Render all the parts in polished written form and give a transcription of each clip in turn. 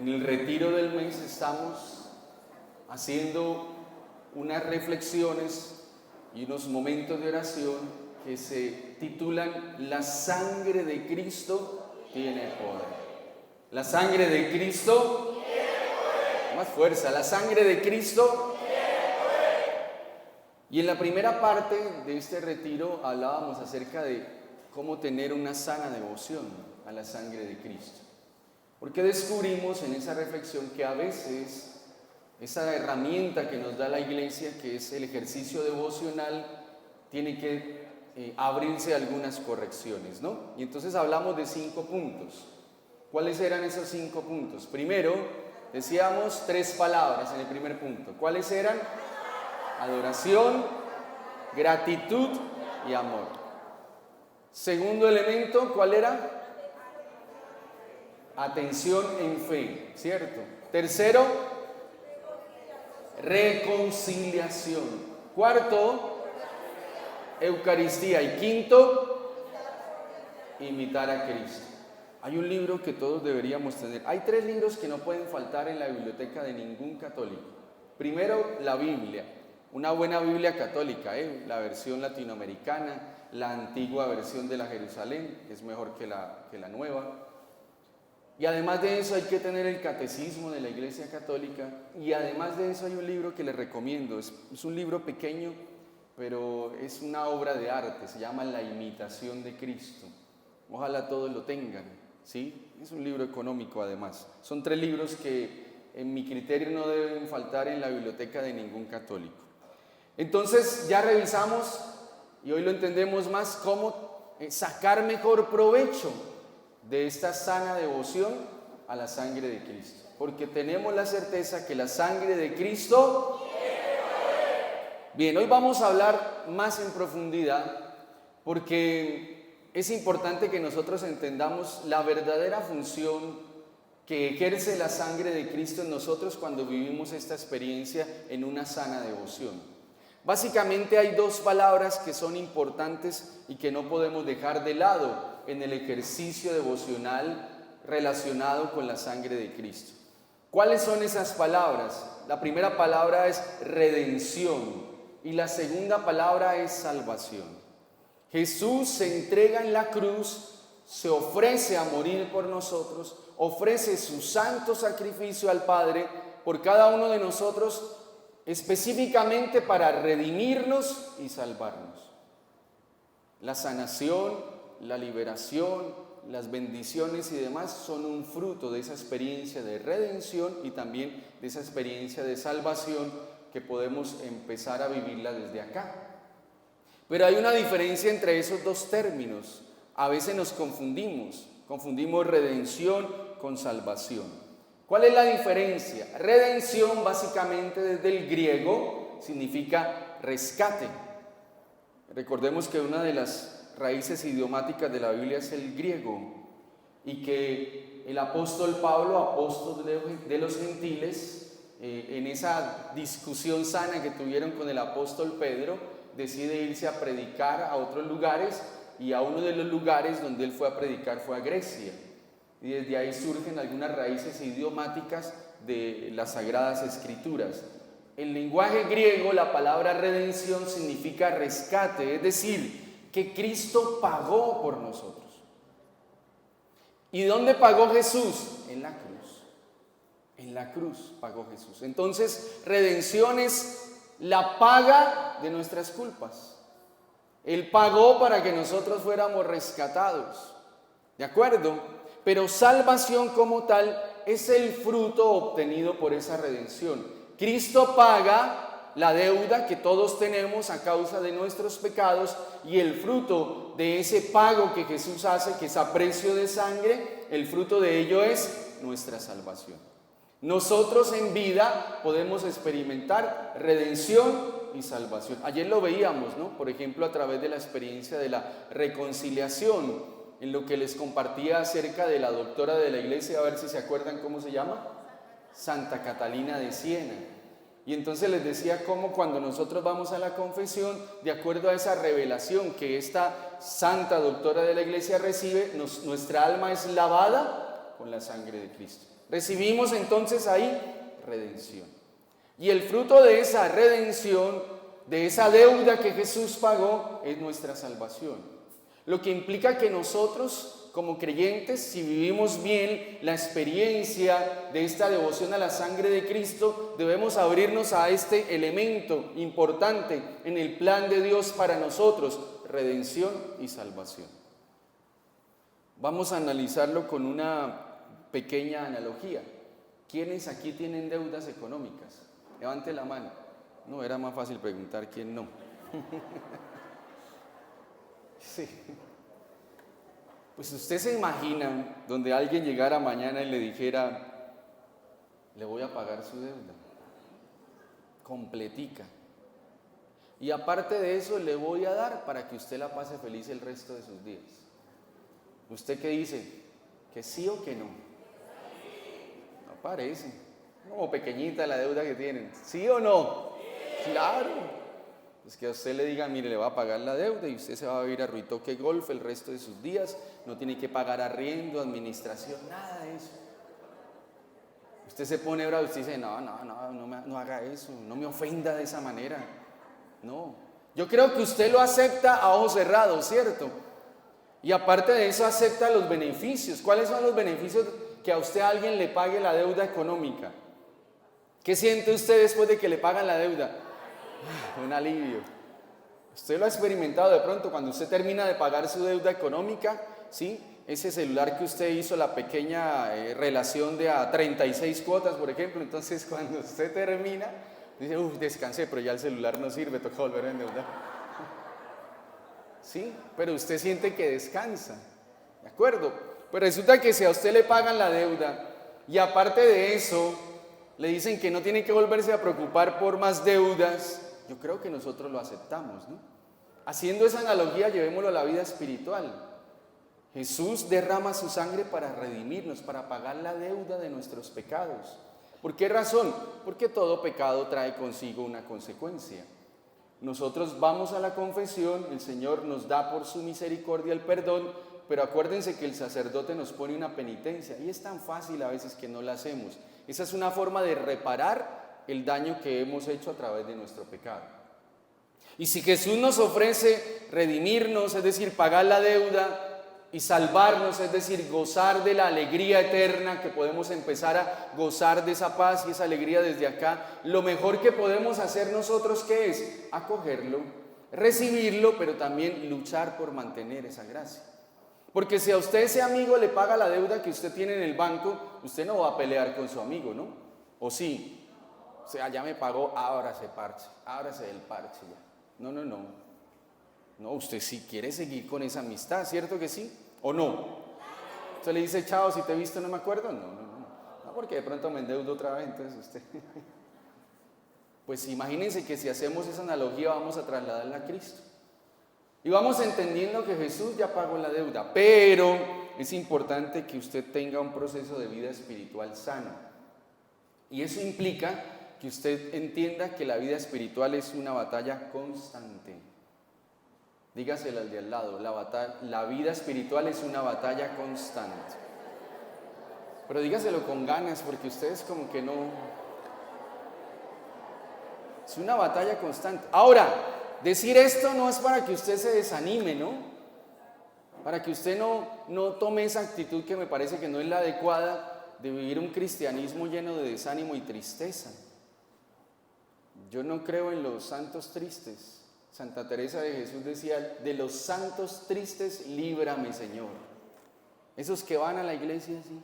En el retiro del mes estamos haciendo unas reflexiones y unos momentos de oración que se titulan La sangre de Cristo tiene poder. La sangre de Cristo tiene poder. Más fuerza, la sangre de Cristo tiene poder. Y en la primera parte de este retiro hablábamos acerca de cómo tener una sana devoción a la sangre de Cristo. Porque descubrimos en esa reflexión que a veces esa herramienta que nos da la iglesia, que es el ejercicio devocional, tiene que abrirse algunas correcciones, ¿no? Y entonces hablamos de 5 puntos. ¿Cuáles eran esos 5 puntos? Primero, decíamos 3 palabras en el primer punto. ¿Cuáles eran? Adoración, gratitud y amor. Segundo elemento, ¿cuál era? Atención en fe, ¿cierto? Tercero, reconciliación. Cuarto, Eucaristía. Y quinto, imitar a Cristo. Hay un libro que todos deberíamos tener. Hay 3 libros que no pueden faltar en la biblioteca de ningún católico. Primero, la Biblia. Una buena Biblia católica, la versión latinoamericana, la antigua versión de la Jerusalén, es mejor que la nueva. Y además de eso hay que tener el catecismo de la Iglesia Católica, y además de eso hay un libro que les recomiendo, es un libro pequeño, pero es una obra de arte, se llama La imitación de Cristo. Ojalá todos lo tengan, ¿sí? Es un libro económico además. Son 3 libros que en mi criterio no deben faltar en la biblioteca de ningún católico. Entonces ya revisamos, y hoy lo entendemos más, cómo sacar mejor provecho de esta sana devoción a la sangre de Cristo, porque tenemos la certeza que la sangre de Cristo tiene poder. Bien, hoy vamos a hablar más en profundidad, porque es importante que nosotros entendamos la verdadera función que ejerce la sangre de Cristo en nosotros cuando vivimos esta experiencia en una sana devoción. Básicamente hay 2 palabras que son importantes y que no podemos dejar de lado en el ejercicio devocional relacionado con la sangre de Cristo. ¿Cuáles son esas palabras? La primera palabra es redención y la segunda palabra es salvación. Jesús se entrega en la cruz, se ofrece a morir por nosotros, ofrece su santo sacrificio al Padre por cada uno de nosotros, específicamente para redimirnos y salvarnos. La sanación, la liberación, las bendiciones y demás son un fruto de esa experiencia de redención y también de esa experiencia de salvación que podemos empezar a vivirla desde acá. Pero hay una diferencia entre esos 2 términos. A veces nos confundimos redención con salvación. ¿Cuál es la diferencia? Redención básicamente desde el griego significa rescate. Recordemos que una de las raíces idiomáticas de la Biblia es el griego y que el apóstol Pablo, apóstol de los gentiles, en esa discusión sana que tuvieron con el apóstol Pedro, decide irse a predicar a otros lugares, y a uno de los lugares donde él fue a predicar fue a Grecia. Y desde ahí surgen algunas raíces idiomáticas de las Sagradas Escrituras. En lenguaje griego, la palabra redención significa rescate, es decir, que Cristo pagó por nosotros. ¿Y dónde pagó Jesús? En la cruz. En la cruz pagó Jesús. Entonces, redención es la paga de nuestras culpas. Él pagó para que nosotros fuéramos rescatados. ¿De acuerdo? Pero salvación como tal es el fruto obtenido por esa redención. Cristo paga la deuda que todos tenemos a causa de nuestros pecados, y el fruto de ese pago que Jesús hace, que es a precio de sangre, el fruto de ello es nuestra salvación. Nosotros en vida podemos experimentar redención y salvación. Ayer lo veíamos, ¿no? Por ejemplo, a través de la experiencia de la reconciliación, en lo que les compartía acerca de la doctora de la iglesia, a ver si se acuerdan cómo se llama, Santa Catalina de Siena. Y entonces les decía cómo cuando nosotros vamos a la confesión, de acuerdo a esa revelación que esta santa doctora de la iglesia recibe, nuestra alma es lavada con la sangre de Cristo. Recibimos entonces ahí redención. Y el fruto de esa redención, de esa deuda que Jesús pagó, es nuestra salvación. Lo que implica que nosotros, como creyentes, si vivimos bien la experiencia de esta devoción a la sangre de Cristo, debemos abrirnos a este elemento importante en el plan de Dios para nosotros, redención y salvación. Vamos a analizarlo con una pequeña analogía. ¿Quiénes aquí tienen deudas económicas? Levante la mano. No, era más fácil preguntar quién no. Sí. Pues usted se imagina donde alguien llegara mañana y le dijera, le voy a pagar su deuda, completica. Y aparte de eso le voy a dar para que usted la pase feliz el resto de sus días. ¿Usted qué dice? ¿Que sí o que no? No parece. Como pequeñita la deuda que tienen. ¿Sí o no? Claro. Es que a usted le diga, mire, le va a pagar la deuda y usted se va a ir a Ruitoque Golf el resto de sus días, no tiene que pagar arriendo, administración, nada de eso. Usted se pone bravo y usted dice, no haga eso, no me ofenda de esa manera. No. Yo creo que usted lo acepta a ojos cerrados, ¿cierto? Y aparte de eso acepta los beneficios. ¿Cuáles son los beneficios que a usted alguien le pague la deuda económica? ¿Qué siente usted después de que le pagan la deuda? Un alivio. Usted lo ha experimentado de pronto cuando usted termina de pagar su deuda económica, ¿sí? Ese celular que usted hizo la pequeña relación de a 36 cuotas, por ejemplo, entonces cuando usted termina, dice, descansé, pero ya el celular no sirve, toca volver a endeudar. ¿Sí? Pero usted siente que descansa, ¿de acuerdo? Pues resulta que si a usted le pagan la deuda y aparte de eso le dicen que no tiene que volverse a preocupar por más deudas, yo creo que nosotros lo aceptamos, ¿no? Haciendo esa analogía, llevémoslo a la vida espiritual. Jesús derrama su sangre para redimirnos, para pagar la deuda de nuestros pecados. ¿Por qué razón? Porque todo pecado trae consigo una consecuencia. Nosotros vamos a la confesión, el Señor nos da por su misericordia el perdón, pero acuérdense que el sacerdote nos pone una penitencia y es tan fácil a veces que no la hacemos. Esa es una forma de reparar el daño que hemos hecho a través de nuestro pecado. Y si Jesús nos ofrece redimirnos, es decir, pagar la deuda y salvarnos, es decir, gozar de la alegría eterna, que podemos empezar a gozar de esa paz y esa alegría desde acá, lo mejor que podemos hacer nosotros, ¿qué es? Acogerlo, recibirlo, pero también luchar por mantener esa gracia. Porque si a usted ese amigo le paga la deuda que usted tiene en el banco, usted no va a pelear con su amigo, ¿no? ¿O sí? O sea, ya me pagó, ahora se parche, ahora se del parche ya. No. No, usted sí quiere seguir con esa amistad, ¿cierto que sí? ¿O no? Usted le dice, chao, si te he visto no me acuerdo. No, porque de pronto me endeudo otra vez, entonces usted... Pues imagínense que si hacemos esa analogía vamos a trasladarla a Cristo. Y vamos entendiendo que Jesús ya pagó la deuda, pero es importante que usted tenga un proceso de vida espiritual sano. Y eso implica que usted entienda que la vida espiritual es una batalla constante. Dígaselo al de al lado, la vida espiritual es una batalla constante. Pero dígaselo con ganas, porque ustedes como que no... Es una batalla constante. Ahora, decir esto no es para que usted se desanime, ¿no? Para que usted no tome esa actitud que me parece que no es la adecuada de vivir un cristianismo lleno de desánimo y tristeza. Yo no creo en los santos tristes. Santa Teresa de Jesús decía, de los santos tristes, líbrame, Señor. Esos que van a la iglesia así,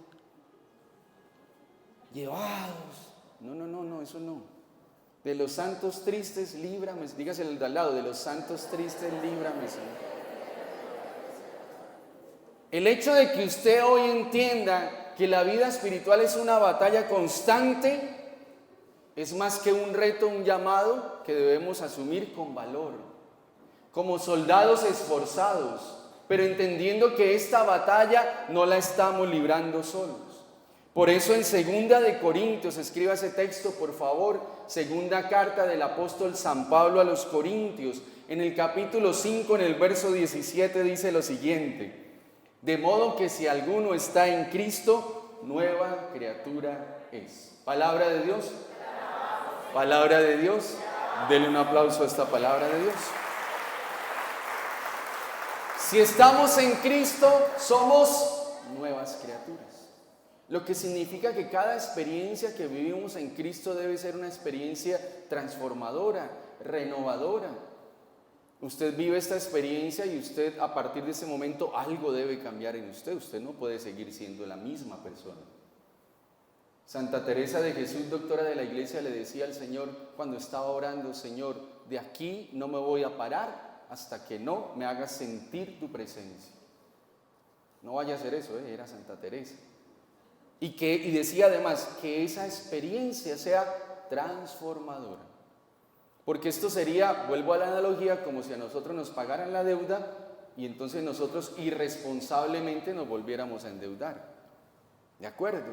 llevados. No, eso no. De los santos tristes, líbrame. Dígaselo al de al lado, de los santos tristes, líbrame, Señor. El hecho de que usted hoy entienda que la vida espiritual es una batalla constante, es más que un reto, un llamado que debemos asumir con valor, como soldados esforzados, pero entendiendo que esta batalla no la estamos librando solos. Por eso en 2 de Corintios, escriba ese texto por favor, segunda carta del apóstol San Pablo a los Corintios, en el capítulo 5, en el verso 17 dice lo siguiente: de modo que si alguno está en Cristo, nueva criatura es. Palabra de Dios. Palabra de Dios. Denle un aplauso a esta palabra de Dios. Si estamos en Cristo, somos nuevas criaturas. Lo que significa que cada experiencia que vivimos en Cristo debe ser una experiencia transformadora, renovadora. Usted vive esta experiencia y usted a partir de ese momento algo debe cambiar en usted. Usted no puede seguir siendo la misma persona. Santa Teresa de Jesús, doctora de la Iglesia, le decía al Señor cuando estaba orando: Señor, de aquí no me voy a parar hasta que no me hagas sentir tu presencia. No vaya a hacer eso, era Santa Teresa. Y decía además que esa experiencia sea transformadora. Porque esto sería, vuelvo a la analogía, como si a nosotros nos pagaran la deuda y entonces nosotros irresponsablemente nos volviéramos a endeudar. ¿De acuerdo?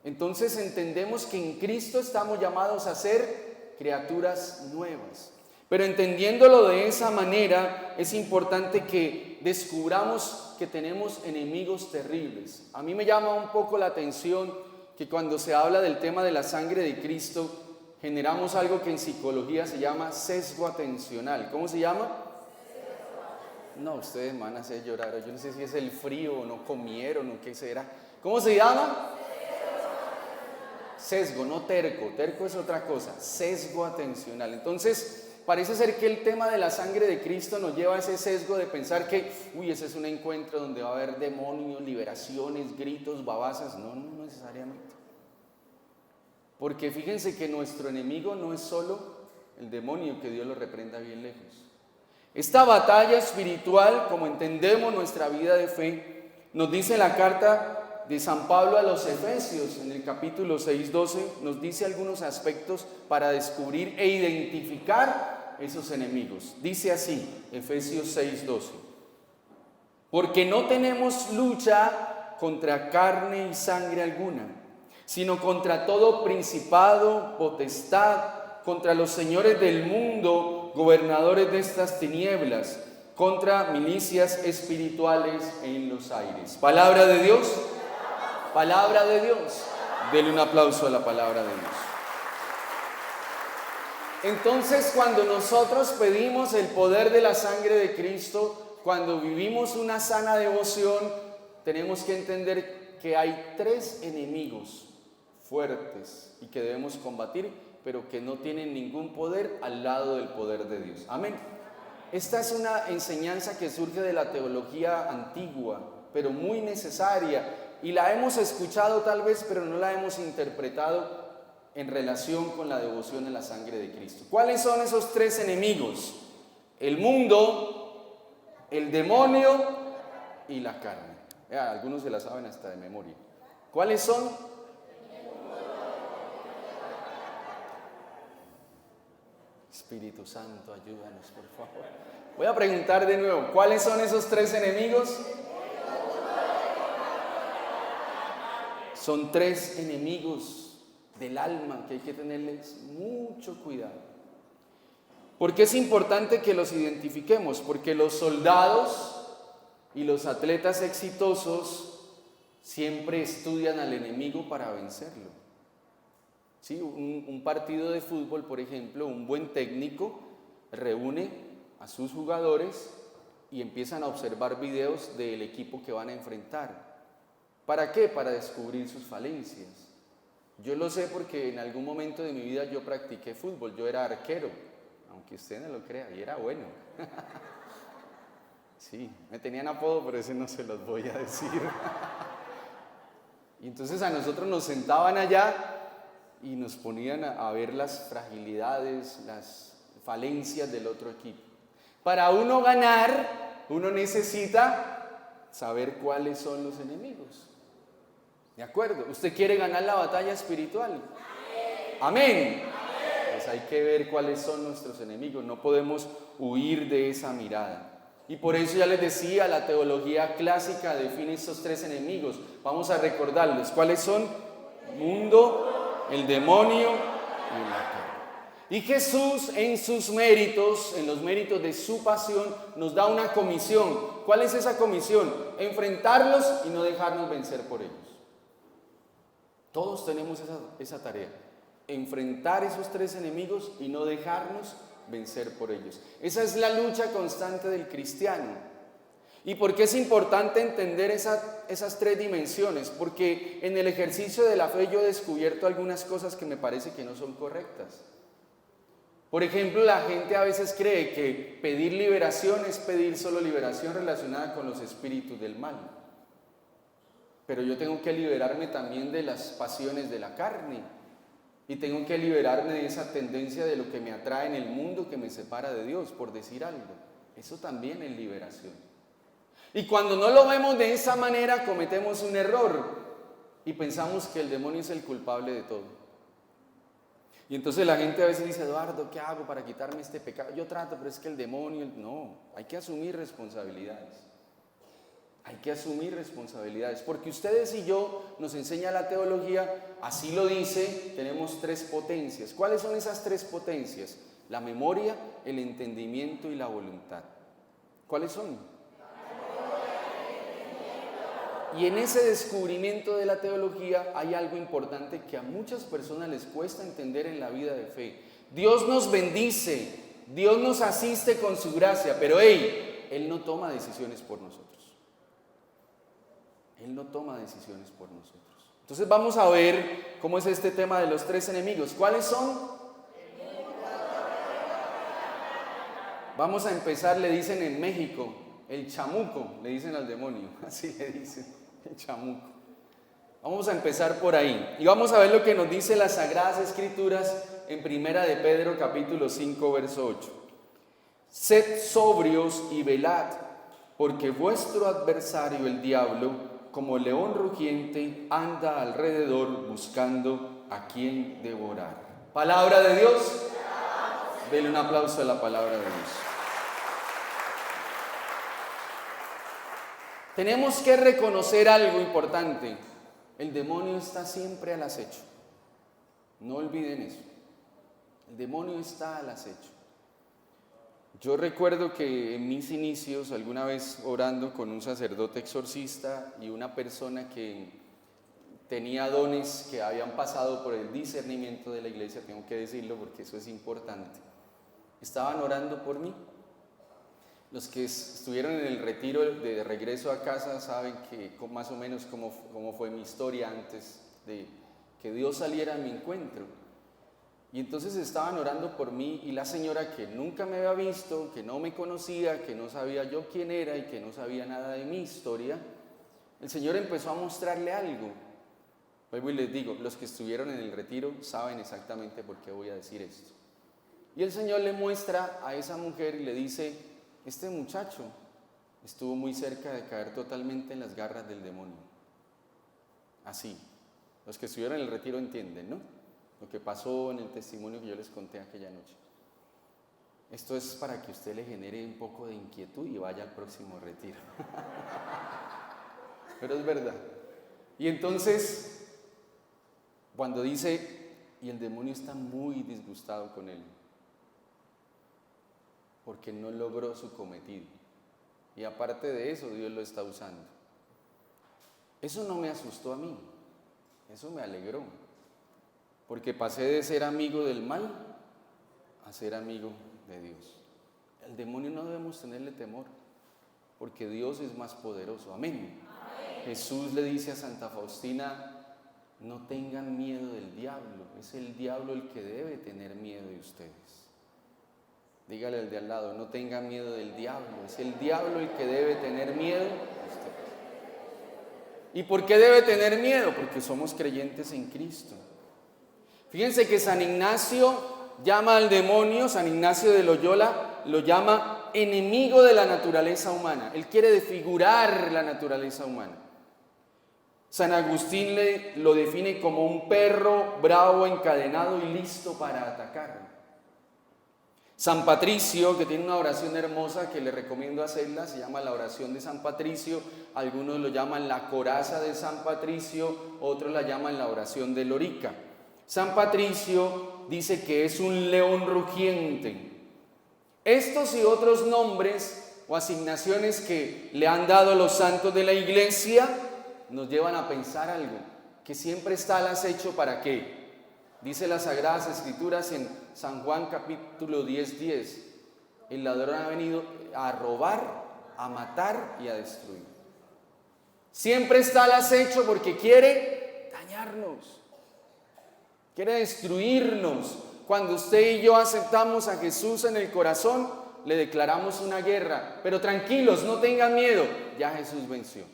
Entonces entendemos que en Cristo estamos llamados a ser criaturas nuevas. Pero entendiéndolo de esa manera, es importante que descubramos que tenemos enemigos terribles. A mí me llama un poco la atención que cuando se habla del tema de la sangre de Cristo, generamos algo que en psicología se llama sesgo atencional. ¿Cómo se llama? No, ustedes me van a hacer llorar. Yo no sé si es el frío o no comieron o qué será. ¿Cómo se llama? Sesgo, no terco. Terco es otra cosa. Sesgo atencional. Entonces, parece ser que el tema de la sangre de Cristo nos lleva a ese sesgo de pensar que, ese es un encuentro donde va a haber demonios, liberaciones, gritos, babasas. No necesariamente. Porque fíjense que nuestro enemigo no es solo el demonio, que Dios lo reprenda bien lejos. Esta batalla espiritual, como entendemos nuestra vida de fe, nos dice la carta de San Pablo a los Efesios, en el capítulo 6:12, nos dice algunos aspectos para descubrir e identificar esos enemigos. Dice así, Efesios 6:12: porque no tenemos lucha contra carne y sangre alguna, sino contra todo principado, potestad, contra los señores del mundo, gobernadores de estas tinieblas, contra milicias espirituales en los aires. Palabra de Dios, palabra de Dios. Denle un aplauso a la palabra de Dios. Entonces, cuando nosotros pedimos el poder de la sangre de Cristo, cuando vivimos una sana devoción, tenemos que entender que hay 3 enemigos fuertes y que debemos combatir, pero que no tienen ningún poder al lado del poder de Dios. Amén. Esta es una enseñanza que surge de la teología antigua, pero muy necesaria, y la hemos escuchado tal vez, pero no la hemos interpretado en relación con la devoción a la sangre de Cristo. ¿Cuáles son esos 3 enemigos? El mundo, el demonio y la carne. Algunos se la saben hasta de memoria. ¿Cuáles son? Espíritu Santo, ayúdanos, por favor. Voy a preguntar de nuevo, ¿cuáles son esos 3 enemigos? Son 3 enemigos del alma que hay que tenerles mucho cuidado. ¿Por qué es importante que los identifiquemos? Porque los soldados y los atletas exitosos siempre estudian al enemigo para vencerlo. Sí, un partido de fútbol, por ejemplo, un buen técnico reúne a sus jugadores y empiezan a observar videos del equipo que van a enfrentar. ¿Para qué? Para descubrir sus falencias. Yo lo sé porque en algún momento de mi vida yo practiqué fútbol, yo era arquero, aunque usted no lo crea, y era bueno. Sí, me tenían apodo, pero ese no se los voy a decir. Y entonces a nosotros nos sentaban allá y nos ponían a ver las fragilidades, las falencias del otro equipo. Para uno ganar, uno necesita saber cuáles son los enemigos. ¿De acuerdo? ¿Usted quiere ganar la batalla espiritual? Amén. Pues hay que ver cuáles son nuestros enemigos. No podemos huir de esa mirada. Y por eso ya les decía, la teología clásica define estos 3 enemigos. Vamos a recordarles cuáles son: mundo, el demonio y la carne. Y Jesús en sus méritos, en los méritos de su pasión, nos da una comisión. ¿Cuál es esa comisión? Enfrentarlos y no dejarnos vencer por ellos. Todos tenemos esa tarea, enfrentar esos tres enemigos y no dejarnos vencer por ellos. Esa es la lucha constante del cristiano. ¿Y por qué es importante entender esas tres dimensiones? Porque en el ejercicio de la fe yo he descubierto algunas cosas que me parece que no son correctas. Por ejemplo, la gente a veces cree que pedir liberación es pedir solo liberación relacionada con los espíritus del mal. Pero yo tengo que liberarme también de las pasiones de la carne. Y tengo que liberarme de esa tendencia de lo que me atrae en el mundo que me separa de Dios, por decir algo. Eso también es liberación. Y cuando no lo vemos de esa manera, cometemos un error y pensamos que el demonio es el culpable de todo. Y entonces la gente a veces dice: Eduardo, ¿qué hago para quitarme este pecado? Yo trato, pero es que el demonio... No, hay que asumir responsabilidades. Hay que asumir responsabilidades, porque ustedes y yo, nos enseña la teología, así lo dice, tenemos tres potencias. ¿Cuáles son esas tres potencias? La memoria, el entendimiento y la voluntad. ¿Cuáles son? Y en ese descubrimiento de la teología hay algo importante que a muchas personas les cuesta entender en la vida de fe. Dios nos bendice, Dios nos asiste con su gracia, pero Él no toma decisiones por nosotros. Él no toma decisiones por nosotros. Entonces vamos a ver cómo es este tema de los tres enemigos. ¿Cuáles son? Vamos a empezar, le dicen en México, el chamuco, le dicen al demonio, así le dicen, el chamuco. Vamos a empezar por ahí y vamos a ver lo que nos dice las Sagradas Escrituras en Primera de Pedro capítulo 5 verso 8. Sed sobrios y velad, porque vuestro adversario el diablo, como león rugiente, anda alrededor buscando a quien devorar. Palabra de Dios. Dele un aplauso a la palabra de Dios. Tenemos que reconocer algo importante. El demonio está siempre al acecho. No olviden eso. El demonio está al acecho. Yo recuerdo que en mis inicios, alguna vez orando con un sacerdote exorcista y una persona que tenía dones que habían pasado por el discernimiento de la iglesia, tengo que decirlo porque eso es importante, estaban orando por mí. Los que estuvieron en el retiro de regreso a casa saben que más o menos cómo fue mi historia antes de que Dios saliera a mi encuentro. Y entonces estaban orando por mí y la señora, que nunca me había visto, que no me conocía, que no sabía yo quién era y que no sabía nada de mi historia, el Señor empezó a mostrarle algo. Vuelvo y les digo, los que estuvieron en el retiro saben exactamente por qué voy a decir esto. Y el Señor le muestra a esa mujer y le dice: este muchacho estuvo muy cerca de caer totalmente en las garras del demonio. Así, los que estuvieron en el retiro entienden, ¿no? Lo que pasó en el testimonio que yo les conté aquella noche. Esto es para que usted le genere un poco de inquietud y vaya al próximo retiro. Pero es verdad. Y entonces, cuando dice, y el demonio está muy disgustado con él, porque no logró su cometido. Y aparte de eso, Dios lo está usando. Eso no me asustó a mí, eso me alegró. Porque pasé de ser amigo del mal a ser amigo de Dios. Al demonio no debemos tenerle temor, porque Dios es más poderoso. Amén. Jesús le dice a Santa Faustina: no tengan miedo del diablo, es el diablo el que debe tener miedo de ustedes. Dígale al de al lado: no tengan miedo del diablo, es el diablo el que debe tener miedo de ustedes. ¿Y por qué debe tener miedo? Porque somos creyentes en Cristo. Fíjense que San Ignacio llama al demonio, San Ignacio de Loyola lo llama enemigo de la naturaleza humana. Él quiere desfigurar la naturaleza humana. San Agustín lo define como un perro bravo, encadenado y listo para atacar. San Patricio, que tiene una oración hermosa que le recomiendo hacerla, se llama la oración de San Patricio. Algunos lo llaman la coraza de San Patricio, otros la llaman la oración de Lorica. San Patricio dice que es un león rugiente. Estos y otros nombres o asignaciones que le han dado los santos de la iglesia nos llevan a pensar algo, que siempre está al acecho. ¿Para qué? Dice las Sagradas Escrituras en San Juan capítulo 10:10, el ladrón ha venido a robar, a matar y a destruir. Siempre está al acecho porque quiere dañarnos, quiere destruirnos. Cuando usted y yo aceptamos a Jesús en el corazón, le declaramos una guerra. Pero tranquilos, no tengan miedo, ya Jesús venció.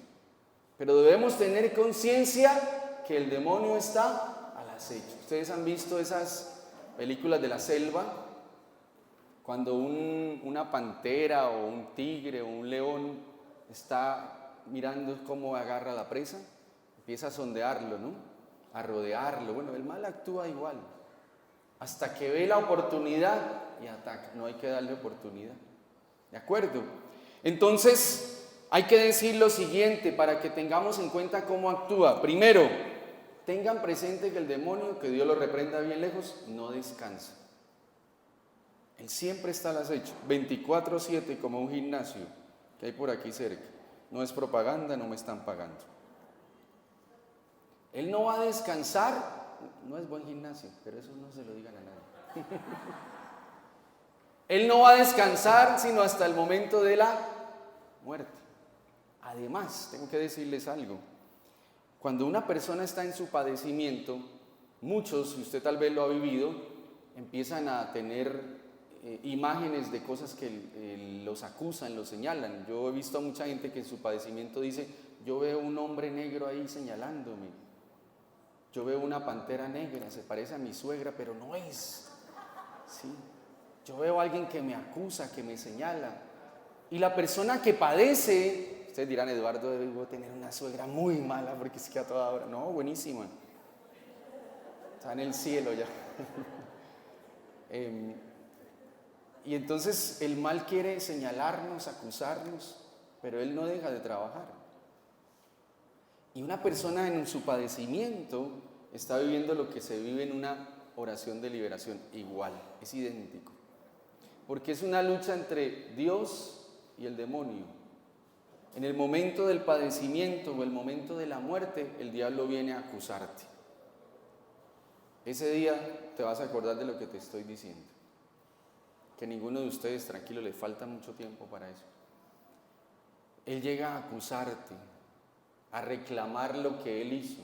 Pero debemos tener conciencia que el demonio está al acecho. Ustedes han visto esas películas de la selva, cuando una pantera o un tigre o un león está mirando cómo agarra a la presa, empieza a sondearlo, ¿no? A rodearlo. Bueno, el mal actúa igual, hasta que ve la oportunidad y ataca. No hay que darle oportunidad, ¿de acuerdo? Entonces hay que decir lo siguiente para que tengamos en cuenta cómo actúa. Primero, tengan presente que el demonio, que Dios lo reprenda bien lejos, no descansa. Él siempre está al acecho, 24/7, como un gimnasio que hay por aquí cerca. No es propaganda, no me están pagando. Él no va a descansar. No es buen gimnasio, pero eso no se lo digan a nadie. Él no va a descansar sino hasta el momento de la muerte. Además, tengo que decirles algo. Cuando una persona está en su padecimiento, muchos, y usted tal vez lo ha vivido, empiezan a tener imágenes de cosas que los acusan, los señalan. Yo he visto a mucha gente que en su padecimiento dice: yo veo un hombre negro ahí señalándome, yo veo una pantera negra, se parece a mi suegra, pero no es. ¿Sí? Yo veo a alguien que me acusa, que me señala. Y la persona que padece, ustedes dirán: Eduardo, debo tener una suegra muy mala porque es que a toda hora. No, buenísima. Está en el cielo ya. Y entonces el mal quiere señalarnos, acusarnos, pero él no deja de trabajar. Y una persona en su padecimiento está viviendo lo que se vive en una oración de liberación. Igual, es idéntico. Porque es una lucha entre Dios y el demonio. En el momento del padecimiento o el momento de la muerte, el diablo viene a acusarte. Ese día te vas a acordar de lo que te estoy diciendo. Que ninguno de ustedes, tranquilo, le falta mucho tiempo para eso. Él llega a acusarte, a reclamar lo que él hizo.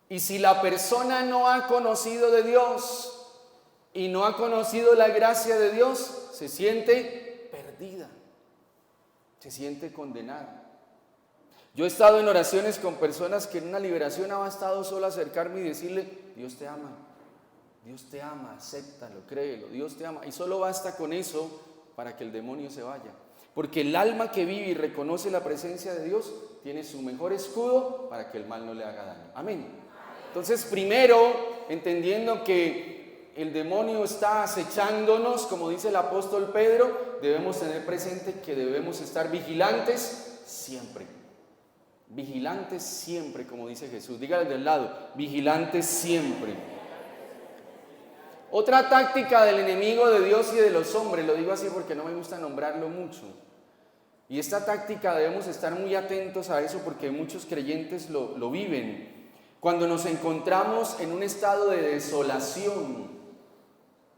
Y si la persona no ha conocido de Dios y no ha conocido la gracia de Dios, se siente perdida, se siente condenada. Yo he estado en oraciones con personas que en una liberación ha bastado solo acercarme y decirle: Dios te ama, acéptalo, créelo, Dios te ama. Y solo basta con eso para que el demonio se vaya. Porque el alma que vive y reconoce la presencia de Dios tiene su mejor escudo para que el mal no le haga daño. Amén. Entonces, primero, entendiendo que el demonio está acechándonos, como dice el apóstol Pedro, debemos tener presente que debemos estar vigilantes siempre. Vigilantes siempre, como dice Jesús. Dígale del lado: vigilantes siempre. Otra táctica del enemigo de Dios y de los hombres, lo digo así porque no me gusta nombrarlo mucho, y esta táctica debemos estar muy atentos a eso porque muchos creyentes lo viven. Cuando nos encontramos en un estado de desolación,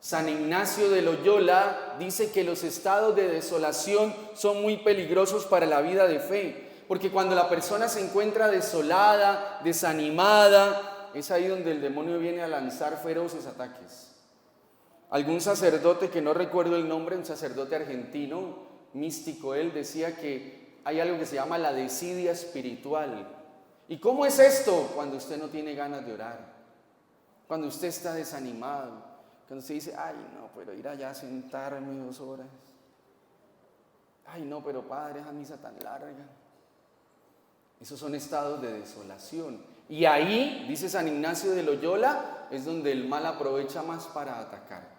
San Ignacio de Loyola dice que los estados de desolación son muy peligrosos para la vida de fe, porque cuando la persona se encuentra desolada, desanimada, es ahí donde el demonio viene a lanzar feroces ataques. Algún sacerdote, que no recuerdo el nombre, un sacerdote argentino, místico, él decía que hay algo que se llama la desidia espiritual. ¿Y cómo es esto? Cuando usted no tiene ganas de orar, cuando usted está desanimado, cuando usted dice: ay no, pero ir allá a sentarme 2 horas, ay no, pero padre, esa misa tan larga. Esos son estados de desolación. Y ahí, dice San Ignacio de Loyola, es donde el mal aprovecha más para atacar.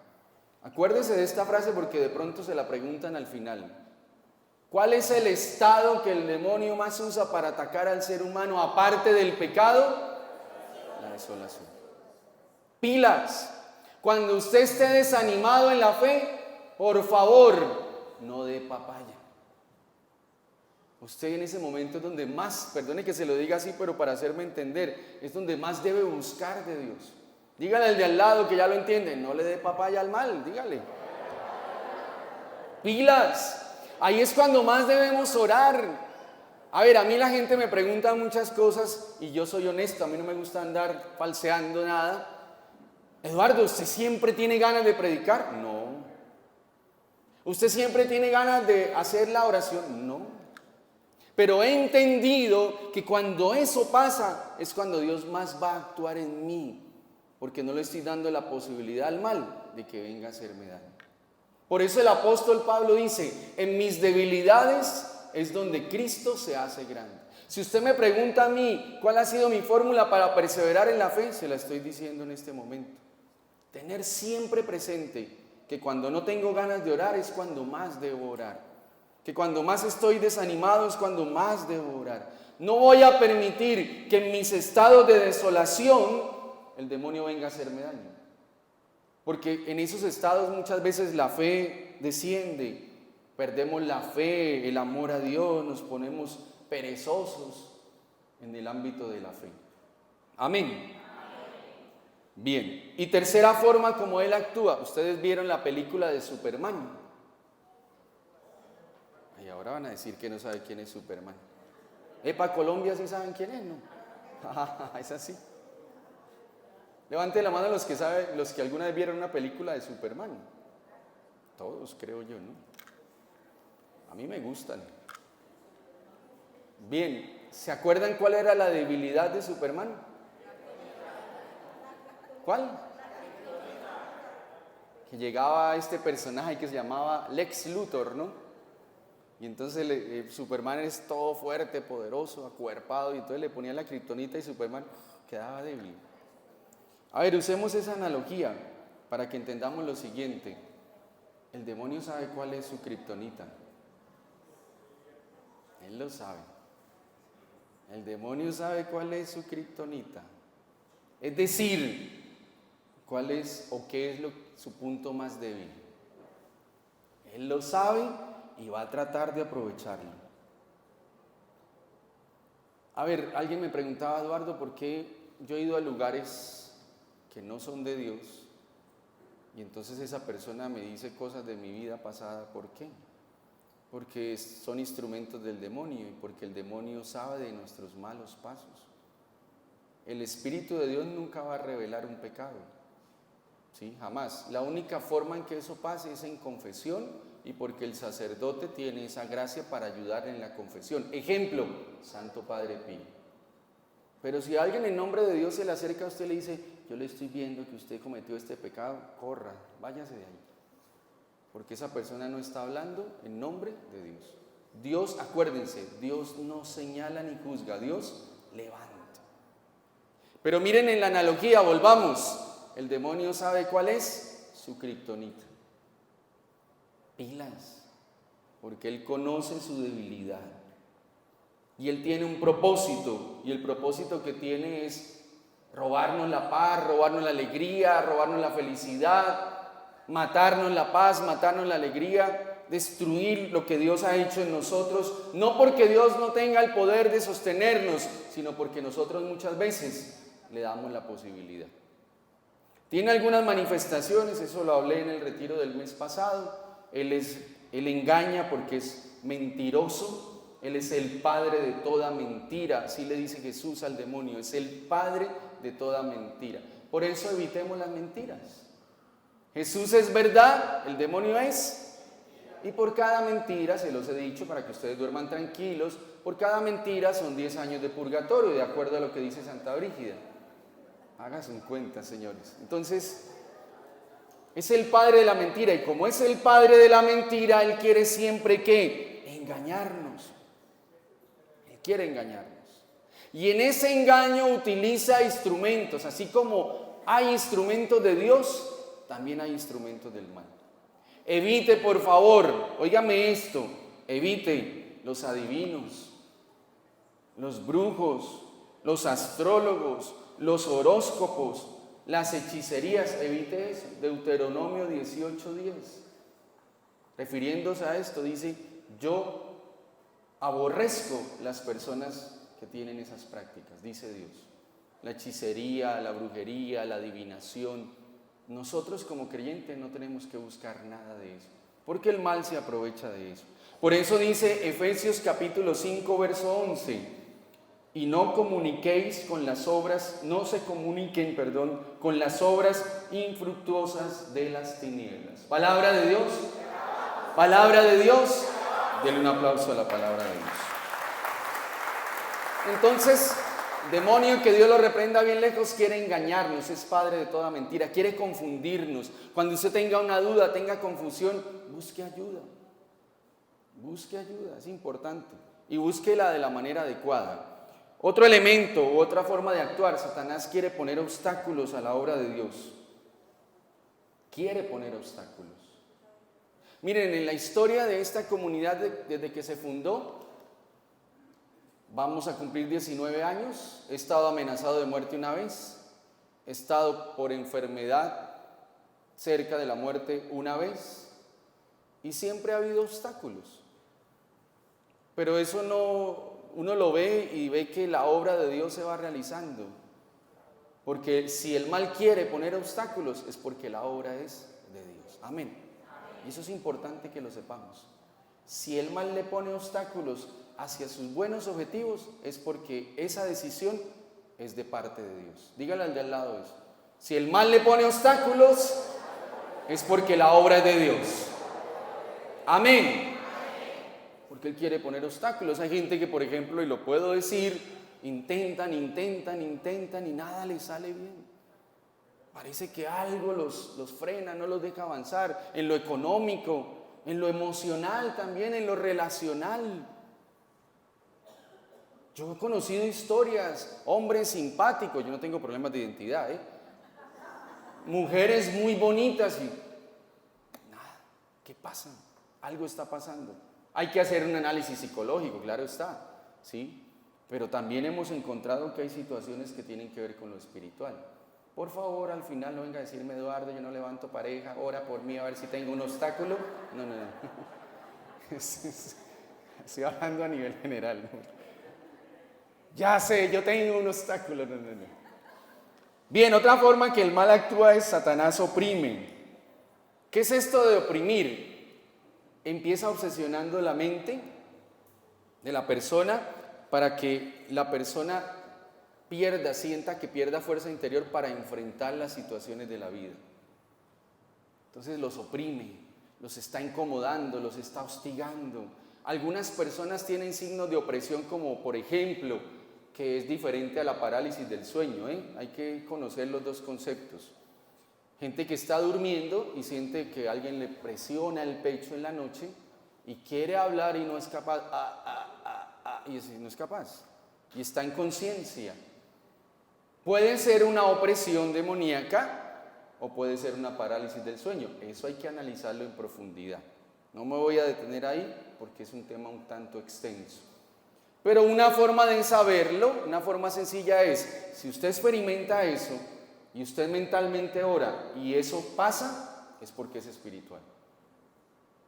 Acuérdese de esta frase porque de pronto se la preguntan al final. ¿Cuál es el estado que el demonio más usa para atacar al ser humano aparte del pecado? La desolación. Pilas. Cuando usted esté desanimado en la fe, por favor, no dé papaya. Usted en ese momento es donde más, perdone que se lo diga así, pero para hacerme entender, es donde más debe buscar de Dios. Dígale al de al lado que ya lo entiende, no le dé papaya al mal, dígale. Pilas, ahí es cuando más debemos orar. A ver, a mí la gente me pregunta muchas cosas y yo soy honesto, a mí no me gusta andar falseando nada. Eduardo, ¿usted siempre tiene ganas de predicar? No. ¿Usted siempre tiene ganas de hacer la oración? No. Pero he entendido que cuando eso pasa es cuando Dios más va a actuar en mí, porque no le estoy dando la posibilidad al mal de que venga a hacerme daño. Por eso el apóstol Pablo dice, en mis debilidades es donde Cristo se hace grande. Si usted me pregunta a mí cuál ha sido mi fórmula para perseverar en la fe, se la estoy diciendo en este momento. Tener siempre presente que cuando no tengo ganas de orar es cuando más debo orar. Que cuando más estoy desanimado es cuando más debo orar. No voy a permitir que en mis estados de desolación el demonio venga a hacerme daño. Porque en esos estados muchas veces la fe desciende, perdemos la fe, el amor a Dios, nos ponemos perezosos en el ámbito de la fe. Amén. Bien, y tercera forma como Él actúa. Ustedes vieron la película de Superman. Y ahora van a decir que no sabe quién es Superman. Epa, Colombia sí saben quién es, ¿no? Es así. Levante la mano los que saben, los que alguna vez vieron una película de Superman. Todos, creo yo, ¿no? A mí me gustan. Bien, ¿se acuerdan cuál era la debilidad de Superman? ¿Cuál? Que llegaba este personaje que se llamaba Lex Luthor, ¿no? Y entonces Superman es todo fuerte, poderoso, acuerpado, y entonces le ponían la kriptonita y Superman quedaba débil. A ver, usemos esa analogía para que entendamos lo siguiente. El demonio sabe cuál es su kriptonita. Él lo sabe. El demonio sabe cuál es su kriptonita. Es decir, cuál es o qué es su punto más débil. Él lo sabe y va a tratar de aprovecharlo. A ver, alguien me preguntaba, Eduardo, ¿por qué yo he ido a lugares que no son de Dios y entonces esa persona me dice cosas de mi vida pasada? ¿Por qué? Porque son instrumentos del demonio y porque el demonio sabe de nuestros malos pasos. El Espíritu de Dios nunca va a revelar un pecado, ¿sí? Jamás. La única forma en que eso pase es en confesión y porque el sacerdote tiene esa gracia para ayudar en la confesión. Ejemplo, Santo Padre Pío. Pero si alguien en nombre de Dios se le acerca a usted y le dice, yo le estoy viendo que usted cometió este pecado, corra, váyase de ahí. Porque esa persona no está hablando en nombre de Dios. Dios, acuérdense, Dios no señala ni juzga, Dios levanta. Pero miren en la analogía, volvamos. El demonio sabe cuál es su kriptonita. Pilas, porque él conoce su debilidad. Y él tiene un propósito, y el propósito que tiene es robarnos la paz, robarnos la alegría, robarnos la felicidad, matarnos la paz, matarnos la alegría, destruir lo que Dios ha hecho en nosotros, no porque Dios no tenga el poder de sostenernos, sino porque nosotros muchas veces le damos la posibilidad. Tiene algunas manifestaciones, eso lo hablé en el retiro del mes pasado. Él engaña porque es mentiroso. Él es el padre de toda mentira, así le dice Jesús al demonio, es el padre de toda mentira. Por eso evitemos las mentiras. Jesús es verdad, el demonio es, y por cada mentira, se los he dicho para que ustedes duerman tranquilos, por cada mentira son 10 años de purgatorio, de acuerdo a lo que dice Santa Brígida. Háganse en cuenta, señores. Entonces, es el padre de la mentira, y como es el padre de la mentira, él quiere siempre ¿qué? Engañarnos. Quiere engañarnos. Y en ese engaño utiliza instrumentos, así como hay instrumentos de Dios, también hay instrumentos del mal. Evite, por favor, óigame esto, evite los adivinos, los brujos, los astrólogos, los horóscopos, las hechicerías, evite eso. Deuteronomio 18:10. Refiriéndose a esto, dice, yo Aborrezco las personas que tienen esas prácticas, dice Dios. La hechicería, la brujería, la adivinación. Nosotros como creyentes no tenemos que buscar nada de eso, porque el mal se aprovecha de eso. Por eso dice Efesios capítulo 5, verso 11, y no se comuniquen, con las obras infructuosas de las tinieblas. Palabra de Dios, palabra de Dios. Denle un aplauso a la palabra de Dios. Entonces, demonio, que Dios lo reprenda bien lejos, quiere engañarnos, es padre de toda mentira, quiere confundirnos. Cuando usted tenga una duda, tenga confusión, busque ayuda. Busque ayuda, es importante. Y búsquela de la manera adecuada. Otro elemento u otra forma de actuar, Satanás quiere poner obstáculos a la obra de Dios. Quiere poner obstáculos. Miren, en la historia de esta comunidad desde que se fundó, vamos a cumplir 19 años, he estado amenazado de muerte una vez, he estado por enfermedad cerca de la muerte una vez, y siempre ha habido obstáculos. Pero eso no, uno lo ve y ve que la obra de Dios se va realizando. Porque si el mal quiere poner obstáculos, es porque la obra es de Dios. Amén. Y eso es importante que lo sepamos. Si el mal le pone obstáculos hacia sus buenos objetivos, es porque esa decisión es de parte de Dios. Dígale al de al lado eso. Si el mal le pone obstáculos, es porque la obra es de Dios. Amén. Porque Él quiere poner obstáculos. Hay gente que, por ejemplo, y lo puedo decir, intentan y nada les sale bien. Parece que algo los frena, no los deja avanzar en lo económico, en lo emocional también, en lo relacional. Yo he conocido historias, hombres simpáticos, yo no tengo problemas de identidad, mujeres muy bonitas y nada, ¿qué pasa? Algo está pasando. Hay que hacer un análisis psicológico, claro está, ¿sí? Pero también hemos encontrado que hay situaciones que tienen que ver con lo espiritual. Por favor, al final no venga a decirme, Eduardo, yo no levanto pareja, ora por mí a ver si tengo un obstáculo. No. Estoy hablando a nivel general, ¿no? Ya sé, yo tengo un obstáculo. No. Bien, otra forma que el mal actúa es Satanás oprime. ¿Qué es esto de oprimir? Empieza obsesionando la mente de la persona para que la persona sienta que pierda fuerza interior para enfrentar las situaciones de la vida. Entonces los oprime, los está incomodando, los está hostigando. Algunas personas tienen signos de opresión como, por ejemplo, que es diferente a la parálisis del sueño, Hay que conocer los dos conceptos. Gente que está durmiendo y siente que alguien le presiona el pecho en la noche y quiere hablar y no es capaz, y no es capaz, y está en conciencia. Puede ser una opresión demoníaca o puede ser una parálisis del sueño. Eso hay que analizarlo en profundidad. No me voy a detener ahí porque es un tema un tanto extenso. Pero una forma de saberlo, una forma sencilla es, si usted experimenta eso y usted mentalmente ora y eso pasa, es porque es espiritual.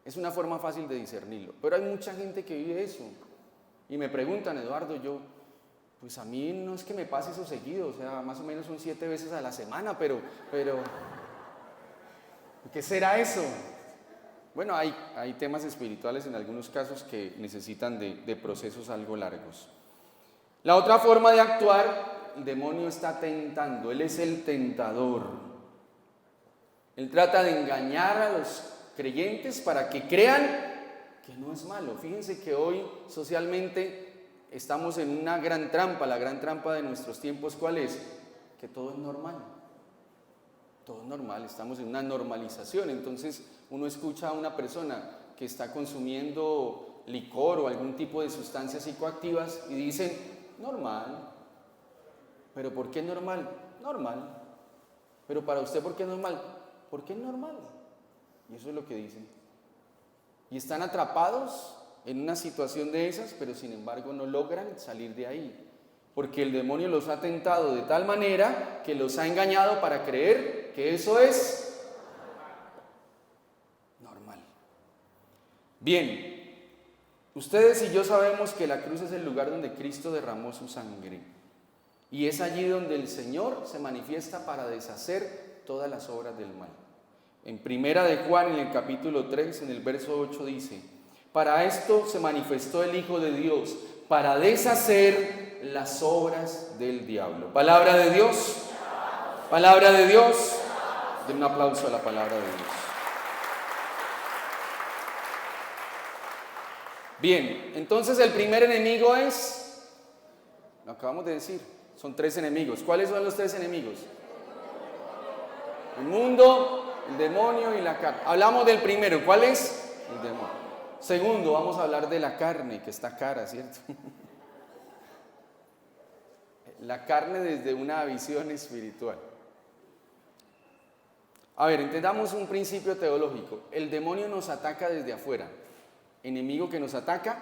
Es una forma fácil de discernirlo. Pero hay mucha gente que vive eso. Y me preguntan, Eduardo, pues a mí no es que me pase eso seguido, o sea, más o menos son 7 veces a la semana, pero ¿qué será eso? Bueno, hay temas espirituales en algunos casos que necesitan de procesos algo largos. La otra forma de actuar, el demonio está tentando, él es el tentador. Él trata de engañar a los creyentes para que crean que no es malo. Fíjense que hoy socialmente estamos en una gran trampa, la gran trampa de nuestros tiempos, ¿cuál es? Que todo es normal. Todo es normal, estamos en una normalización. Entonces uno escucha a una persona que está consumiendo licor o algún tipo de sustancias psicoactivas y dicen, normal. ¿Pero por qué normal? Normal. ¿Pero para usted por qué es normal? ¿Por qué es normal? Y eso es lo que dicen. Y están atrapados en una situación de esas, pero sin embargo no logran salir de ahí, porque el demonio los ha tentado de tal manera que los ha engañado para creer que eso es normal. Bien, Ustedes y yo sabemos que la cruz es el lugar donde Cristo derramó su sangre. Y es allí donde el Señor se manifiesta para deshacer todas las obras del mal. En Primera de Juan, en el capítulo 3, en el verso 8 dice: para esto se manifestó el Hijo de Dios, para deshacer las obras del diablo. Palabra de Dios. Palabra de Dios. Den un aplauso a la palabra de Dios. Bien, entonces el primer enemigo es, lo acabamos de decir, son 3 enemigos. ¿Cuáles son los 3 enemigos? El mundo, el demonio y la carne. Hablamos del primero, ¿cuál es? El demonio. Segundo, vamos a hablar de la carne, que está cara, ¿cierto? La carne desde una visión espiritual. A ver, entendamos un principio teológico. El demonio nos ataca desde afuera. Enemigo que nos ataca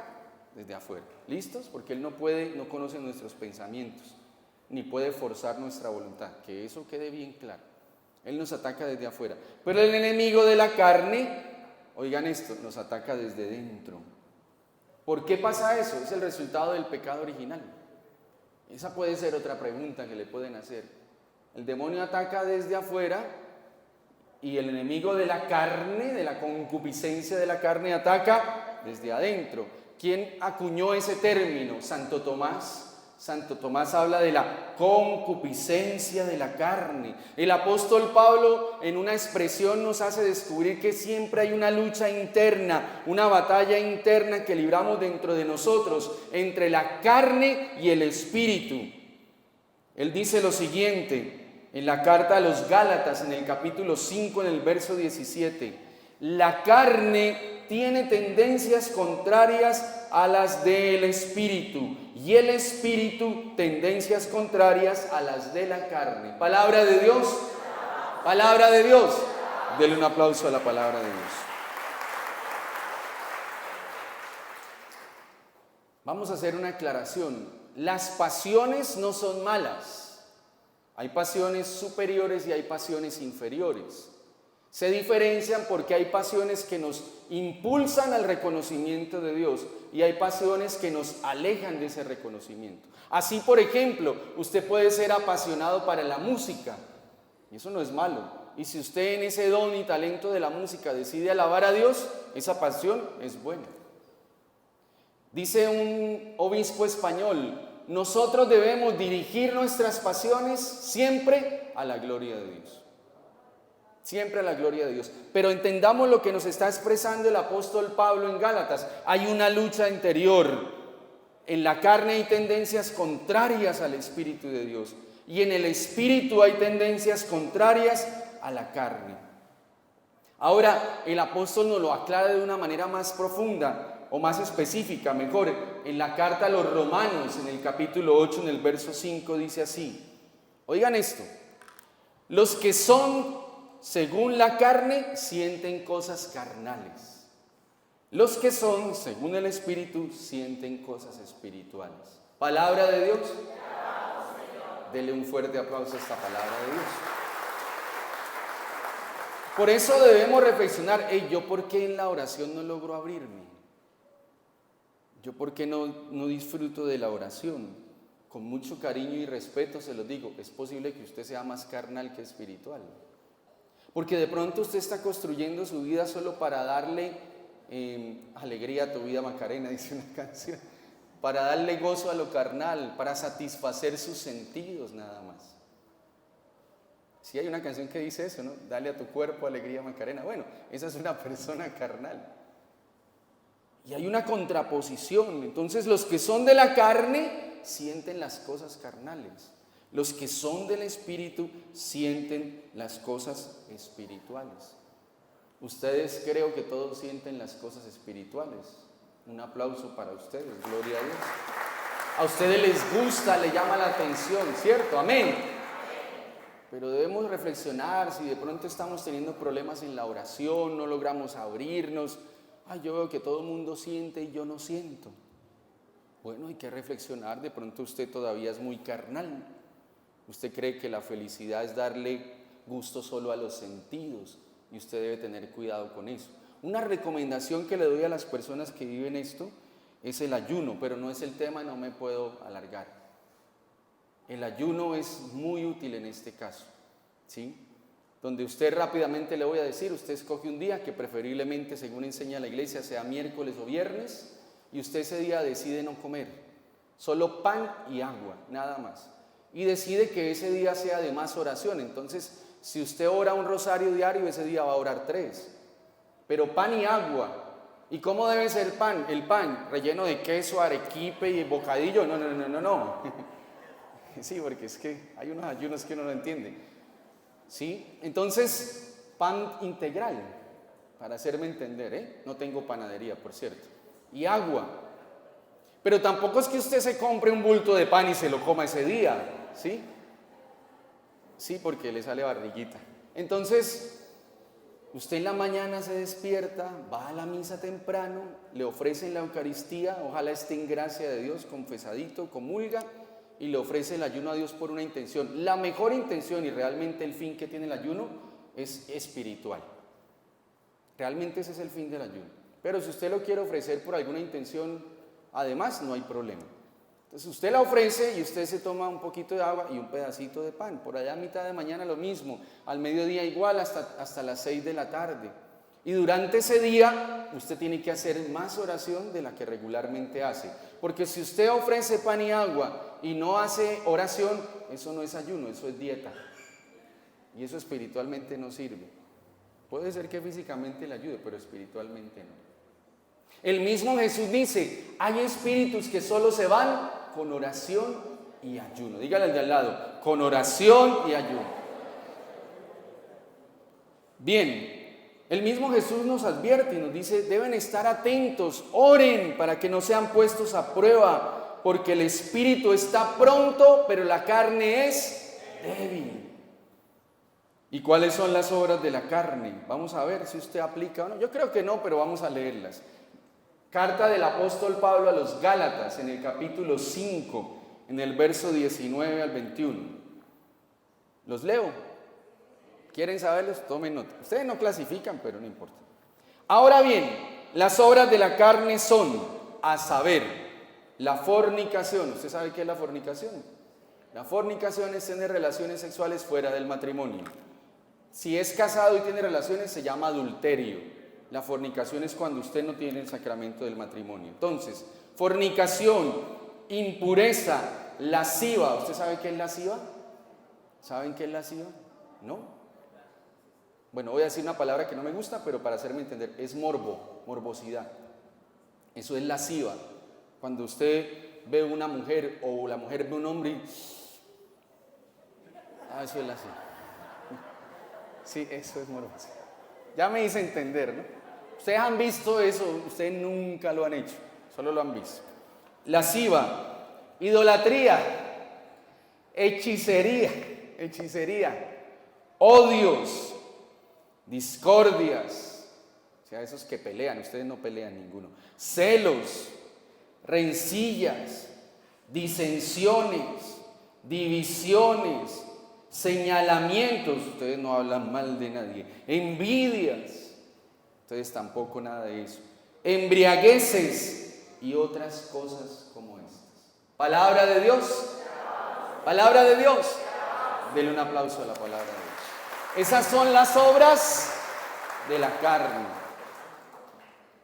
desde afuera. ¿Listos? Porque él no conoce nuestros pensamientos, ni puede forzar nuestra voluntad. Que eso quede bien claro. Él nos ataca desde afuera. Pero el enemigo de la carne, oigan esto, nos ataca desde dentro. ¿Por qué pasa eso? Es el resultado del pecado original. Esa puede ser otra pregunta que le pueden hacer. El demonio ataca desde afuera y el enemigo de la carne, de la concupiscencia de la carne, ataca desde adentro. ¿Quién acuñó ese término? Santo Tomás. Santo Tomás habla de la concupiscencia de la carne. El apóstol Pablo en una expresión nos hace descubrir que siempre hay una lucha interna, una batalla interna que libramos dentro de nosotros entre la carne y el espíritu. Él dice lo siguiente en la carta a los Gálatas, en el capítulo 5, en el verso 17: la carne tiene tendencias contrarias a las del espíritu, y el espíritu tendencias contrarias a las de la carne. Palabra de Dios. Palabra de Dios. Denle un aplauso a la palabra de Dios. Vamos a hacer una aclaración. Las pasiones no son malas. Hay pasiones superiores y hay pasiones inferiores. Se diferencian porque hay pasiones que nos impulsan al reconocimiento de Dios y hay pasiones que nos alejan de ese reconocimiento. Así, por ejemplo, usted puede ser apasionado para la música y eso no es malo. Y si usted en ese don y talento de la música decide alabar a Dios, esa pasión es buena. Dice un obispo español: nosotros debemos dirigir nuestras pasiones siempre a la gloria de Dios. Siempre a la gloria de Dios. Pero entendamos lo que nos está expresando el apóstol Pablo en Gálatas. Hay una lucha interior. En la carne hay tendencias contrarias al Espíritu de Dios. Y en el Espíritu hay tendencias contrarias a la carne. Ahora, el apóstol nos lo aclara de una manera más profunda o más específica, mejor. En la carta a los Romanos, en el capítulo 8, en el verso 5, dice así. Oigan esto. Los que son según la carne, sienten cosas carnales. Los que son, según el Espíritu, sienten cosas espirituales. Palabra de Dios. Dele un fuerte aplauso a esta palabra de Dios. Por eso debemos reflexionar: ¿yo por qué en la oración no logro abrirme? ¿Yo por qué no disfruto de la oración? Con mucho cariño y respeto se lo digo, es posible que usted sea más carnal que espiritual. Porque de pronto usted está construyendo su vida solo para darle alegría a tu vida, Macarena, dice una canción, para darle gozo a lo carnal, para satisfacer sus sentidos nada más. Sí, hay una canción que dice eso, ¿no? Dale a tu cuerpo alegría, Macarena. Bueno, esa es una persona carnal. Y hay una contraposición. Entonces, los que son de la carne sienten las cosas carnales. Los que son del Espíritu sienten las cosas espirituales. Ustedes, creo que todos sienten las cosas espirituales. Un aplauso para ustedes, gloria a Dios. A ustedes les gusta, les llama la atención, ¿cierto? Amén. Pero debemos reflexionar si de pronto estamos teniendo problemas en la oración, no logramos abrirnos. Yo veo que todo el mundo siente y yo no siento. Bueno, hay que reflexionar, de pronto usted todavía es muy carnal. Usted cree que la felicidad es darle gusto solo a los sentidos y usted debe tener cuidado con eso. Una recomendación que le doy a las personas que viven esto es el ayuno, pero no es el tema, no me puedo alargar. El ayuno es muy útil en este caso, ¿sí? Donde usted rápidamente le voy a decir, usted escoge un día que preferiblemente, según enseña la iglesia, sea miércoles o viernes, y usted ese día decide no comer, solo pan y agua, nada más. Y decide que ese día sea de más oración. Entonces, si usted ora un rosario diario, ese día va a orar 3. Pero pan y agua. ¿Y cómo debe ser pan? El pan relleno de queso, arequipe y bocadillo. No. Sí, porque es que hay unos ayunos que uno no entiende. ¿Sí? Entonces, pan integral, para hacerme entender, ¿eh? No tengo panadería, por cierto. Y agua. Pero tampoco es que usted se compre un bulto de pan y se lo coma ese día, ¿sí? Sí, porque le sale barriguita. Entonces, usted en la mañana se despierta, va a la misa temprano, le ofrecen la Eucaristía, ojalá esté en gracia de Dios, confesadito, comulga, y le ofrece el ayuno a Dios por una intención. La mejor intención y realmente el fin que tiene el ayuno es espiritual. Realmente ese es el fin del ayuno. Pero si usted lo quiere ofrecer por alguna intención, además, no hay problema. Entonces usted la ofrece y usted se toma un poquito de agua y un pedacito de pan. Por allá a mitad de mañana lo mismo, al mediodía igual hasta las 6 de la tarde. Y durante ese día usted tiene que hacer más oración de la que regularmente hace. Porque si usted ofrece pan y agua y no hace oración, eso no es ayuno, eso es dieta. Y eso espiritualmente no sirve. Puede ser que físicamente le ayude, pero espiritualmente no. El mismo Jesús dice, hay espíritus que solo se van con oración y ayuno. Dígale al de al lado, con oración y ayuno. Bien, el mismo Jesús nos advierte y nos dice, deben estar atentos, oren para que no sean puestos a prueba, porque el espíritu está pronto, pero la carne es débil. ¿Y cuáles son las obras de la carne? Vamos a ver si usted aplica o no. Yo creo que no, pero vamos a leerlas. Carta del apóstol Pablo a los Gálatas, en el capítulo 5, en el verso 19 al 21. ¿Los leo? ¿Quieren saberlos? Tomen nota. Ustedes no clasifican, pero no importa. Ahora bien, las obras de la carne son, a saber, la fornicación. ¿Usted sabe qué es la fornicación? La fornicación es tener relaciones sexuales fuera del matrimonio. Si es casado y tiene relaciones, se llama adulterio. La fornicación es cuando usted no tiene el sacramento del matrimonio. Entonces, fornicación, impureza, lasciva. ¿Usted sabe qué es lasciva? ¿Saben qué es lasciva? ¿No? Bueno, voy a decir una palabra que no me gusta, pero para hacerme entender, es morbosidad. Eso es lasciva. Cuando usted ve una mujer o la mujer ve un hombre y... eso es lasciva. Sí, eso es morbosidad. Ya me hice entender, ¿no? Ustedes han visto eso, ustedes nunca lo han hecho, solo lo han visto. Lasciva, idolatría, hechicería, odios, discordias, o sea, esos que pelean, ustedes no pelean ninguno, celos, rencillas, disensiones, divisiones, señalamientos, ustedes no hablan mal de nadie, envidias, ustedes tampoco nada de eso, embriagueces y otras cosas como estas. Palabra de Dios, palabra de Dios. Denle un aplauso a la palabra de Dios. Esas son las obras de la carne.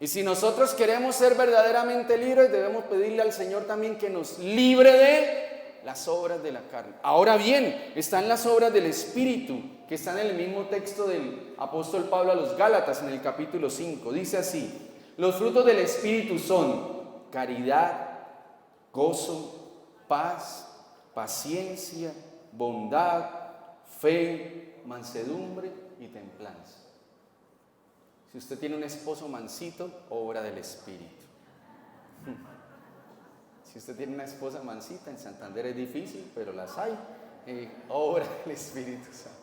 Y si nosotros queremos ser verdaderamente libres, debemos pedirle al Señor también que nos libre de las obras de la carne. Ahora bien, están las obras del Espíritu, que están en el mismo texto del apóstol Pablo a los Gálatas, en el capítulo 5. Dice así: los frutos del Espíritu son caridad, gozo, paz, paciencia, bondad, fe, mansedumbre y templanza. Si usted tiene un esposo mansito, obra del Espíritu. Si usted tiene una esposa mansita, en Santander es difícil, pero las hay, obra del Espíritu Santo.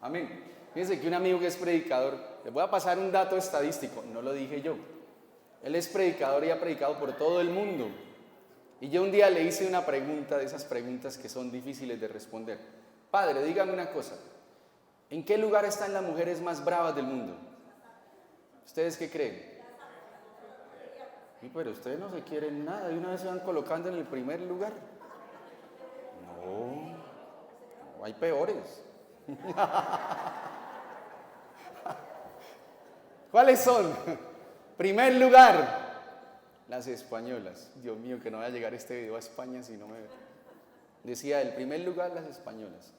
Amén. Fíjense que un amigo que es predicador, les voy a pasar un dato estadístico, no lo dije yo. Él es predicador y ha predicado por todo el mundo. Y yo un día le hice una pregunta, de esas preguntas que son difíciles de responder. Padre, dígame una cosa, ¿en qué lugar están las mujeres más bravas del mundo? ¿Ustedes qué creen? Sí, pero ustedes no se quieren nada, y una vez se van colocando en el primer lugar. No, hay peores. ¿Cuáles son? Primer lugar, las españolas. Dios mío, que no vaya a llegar este video a España si no me... Decía, el primer lugar, las españolas.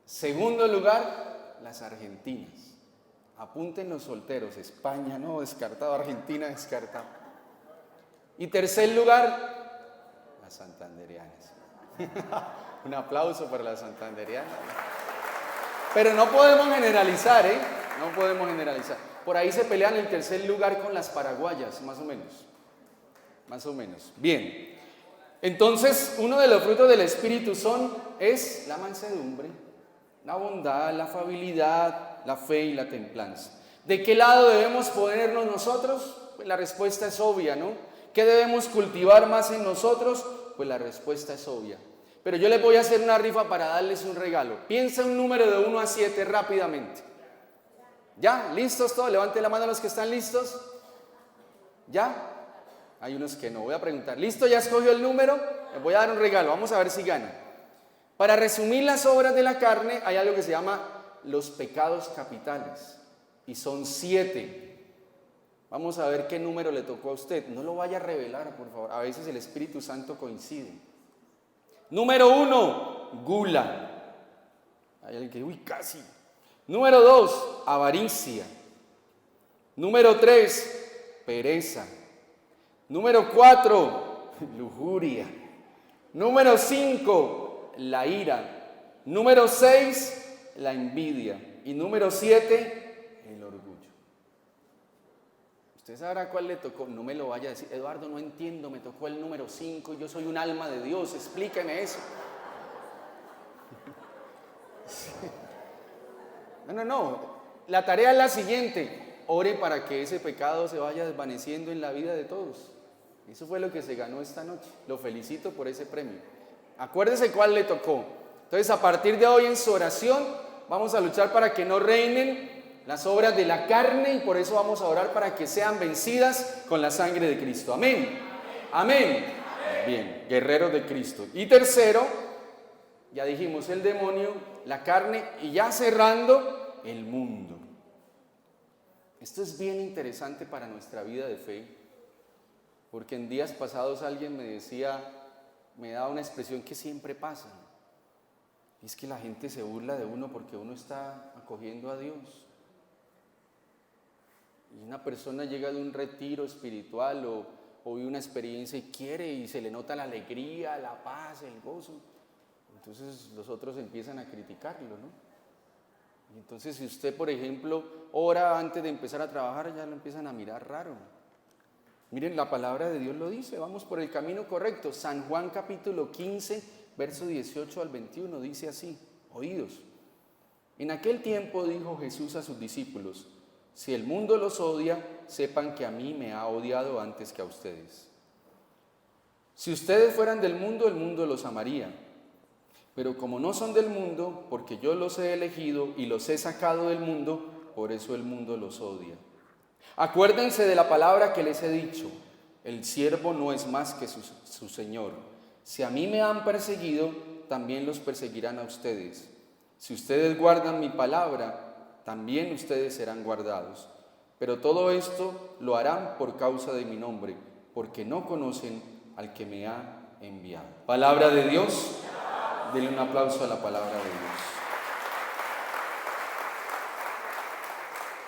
Segundo lugar, las argentinas. Apunten los solteros, España no, descartado, Argentina descartado. Y tercer lugar, las santandereanas. Un aplauso para las santandereanas. Pero no podemos generalizar, ¿eh? No podemos generalizar. Por ahí se pelean el tercer lugar con las paraguayas, más o menos. Más o menos. Bien. Entonces, uno de los frutos del Espíritu es la mansedumbre, la bondad, la afabilidad, la fe y la templanza. ¿De qué lado debemos ponernos nosotros? Pues la respuesta es obvia, ¿no? ¿Qué debemos cultivar más en nosotros? Pues la respuesta es obvia. Pero yo les voy a hacer una rifa para darles un regalo. Piensa un número de 1 a 7 rápidamente. ¿Ya? ¿Listos todos? Levanten la mano los que están listos. ¿Ya? Hay unos que no. Voy a preguntar. ¿Listo? ¿Ya escogió el número? Les voy a dar un regalo. Vamos a ver si gana. Para resumir las obras de la carne, hay algo que se llama los pecados capitales. Y son 7. Vamos a ver qué número le tocó a usted. No lo vaya a revelar, por favor. A veces el Espíritu Santo coincide. Número 1, gula. Hay alguien que, uy, casi. Número 2, avaricia. Número 3, pereza. Número 4, lujuria. Número 5, la ira. Número 6, la envidia. Y número 7, el orgullo. Usted sabrá cuál le tocó. No me lo vaya a decir, Eduardo, no entiendo, me tocó el número 5 y yo soy un alma de Dios, explíqueme eso. No. La tarea es la siguiente. Ore para que ese pecado se vaya desvaneciendo en la vida de todos. Eso fue lo que se ganó esta noche. Lo felicito por ese premio. Acuérdese cuál le tocó. Entonces, a partir de hoy en su oración, vamos a luchar para que no reinen las obras de la carne y por eso vamos a orar para que sean vencidas con la sangre de Cristo. Amén. Amén. Bien, guerreros de Cristo. Y tercero, ya dijimos el demonio, la carne y ya cerrando, el mundo. Esto es bien interesante para nuestra vida de fe, porque en días pasados alguien me decía, me daba una expresión que siempre pasa, y es que la gente se burla de uno porque uno está acogiendo a Dios. Y una persona llega de un retiro espiritual o de una experiencia y quiere y se le nota la alegría, la paz, el gozo. Entonces los otros empiezan a criticarlo, ¿no? Y entonces si usted, por ejemplo, ora antes de empezar a trabajar, ya lo empiezan a mirar raro. Miren, la palabra de Dios lo dice, vamos por el camino correcto. San Juan capítulo 15, verso 18 al 21, dice así, oídos. En aquel tiempo dijo Jesús a sus discípulos, si el mundo los odia, sepan que a mí me ha odiado antes que a ustedes. Si ustedes fueran del mundo, el mundo los amaría. Pero como no son del mundo, porque yo los he elegido y los he sacado del mundo, por eso el mundo los odia. Acuérdense de la palabra que les he dicho, el siervo no es más que su Señor. Si a mí me han perseguido, también los perseguirán a ustedes. Si ustedes guardan mi palabra, también ustedes serán guardados. Pero todo esto lo harán por causa de mi nombre, porque no conocen al que me ha enviado. Palabra de Dios. Denle un aplauso a la palabra de Dios.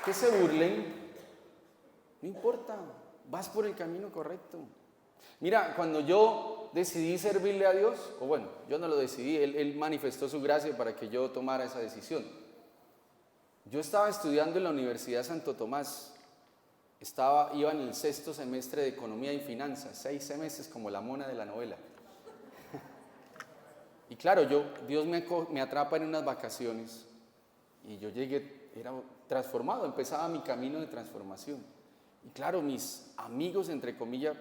Que se burlen, no importa, vas por el camino correcto. Mira, cuando yo decidí servirle a Dios, o bueno, yo no lo decidí, Él manifestó su gracia para que yo tomara esa decisión. Yo estaba estudiando en la Universidad Santo Tomás, iba en el 6º semestre de Economía y Finanzas, 6 semestres como la mona de la novela. Y claro, Dios me atrapa en unas vacaciones y yo llegué, era transformado, empezaba mi camino de transformación. Y claro, mis amigos, entre comillas,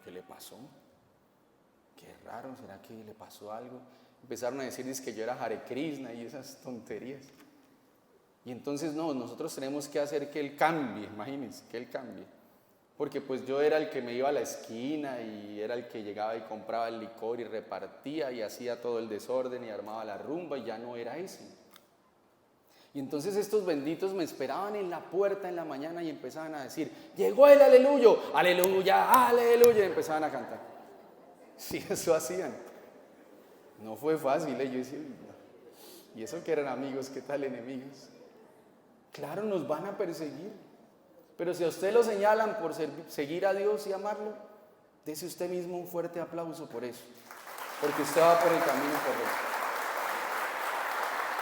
¿qué le pasó? Qué raro, ¿será que le pasó algo? Empezaron a decirles que yo era Hare Krishna y esas tonterías. Y entonces no, nosotros tenemos que hacer que Él cambie, imagínense, que Él cambie. porque pues yo era el que me iba a la esquina y era el que llegaba y compraba el licor y repartía y hacía todo el desorden y armaba la rumba, y ya no era ese. Y entonces estos benditos me esperaban en la puerta en la mañana y empezaban a decir: llegó el aleluyo, aleluya, aleluya, y empezaban a cantar. Sí, eso hacían. No fue fácil, yo decía, no. Y eso que eran amigos, ¿qué tal enemigos? Claro, nos van a perseguir, pero si a usted lo señalan por seguir a Dios y amarlo, dese usted mismo un fuerte aplauso por eso, porque usted va por el camino correcto.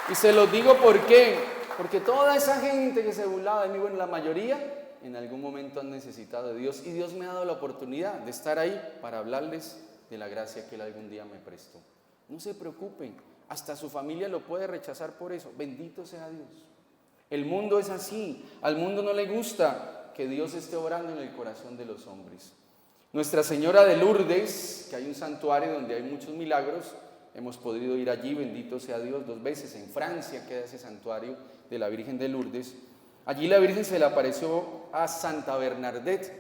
Y se los digo ¿por qué? Porque toda esa gente que se burlaba de mí, bueno, la mayoría en algún momento han necesitado de Dios, y Dios me ha dado la oportunidad de estar ahí para hablarles de la gracia que Él algún día me prestó. No se preocupen, hasta su familia lo puede rechazar por eso. Bendito sea Dios. El mundo es así, al mundo no le gusta que Dios esté obrando en el corazón de los hombres. Nuestra Señora de Lourdes, que hay un santuario donde hay muchos milagros, hemos podido ir allí, bendito sea Dios, 2 veces. En Francia queda ese santuario de la Virgen de Lourdes. Allí la Virgen se le apareció a Santa Bernadette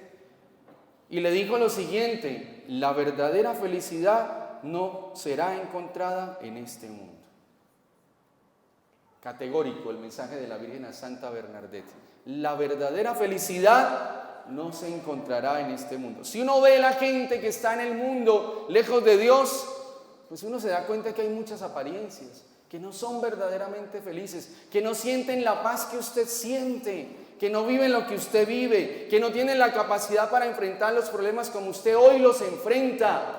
y le dijo lo siguiente: la verdadera felicidad no será encontrada en este mundo. Categórico el mensaje de la Virgen a Santa Bernadette. La verdadera felicidad no se encontrará en este mundo. Si uno ve a la gente que está en el mundo lejos de Dios, pues uno se da cuenta que hay muchas apariencias, que no son verdaderamente felices, que no sienten la paz que usted siente, que no viven lo que usted vive, que no tienen la capacidad para enfrentar los problemas como usted hoy los enfrenta.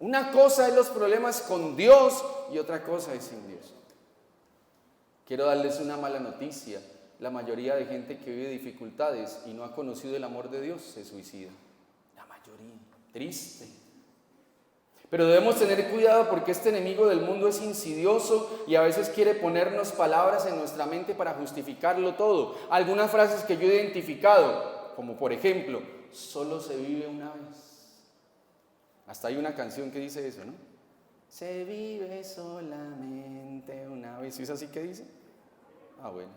Una cosa es los problemas con Dios y otra cosa es sin Dios. Quiero darles una mala noticia: la mayoría de gente que vive dificultades y no ha conocido el amor de Dios se suicida. La mayoría, triste. Pero debemos tener cuidado, porque este enemigo del mundo es insidioso y a veces quiere ponernos palabras en nuestra mente para justificarlo todo. Algunas frases que yo he identificado, como por ejemplo: solo se vive una vez. Hasta hay una canción que dice eso, ¿no? Se vive solamente una vez. ¿Sí es así que dice? Ah, bueno.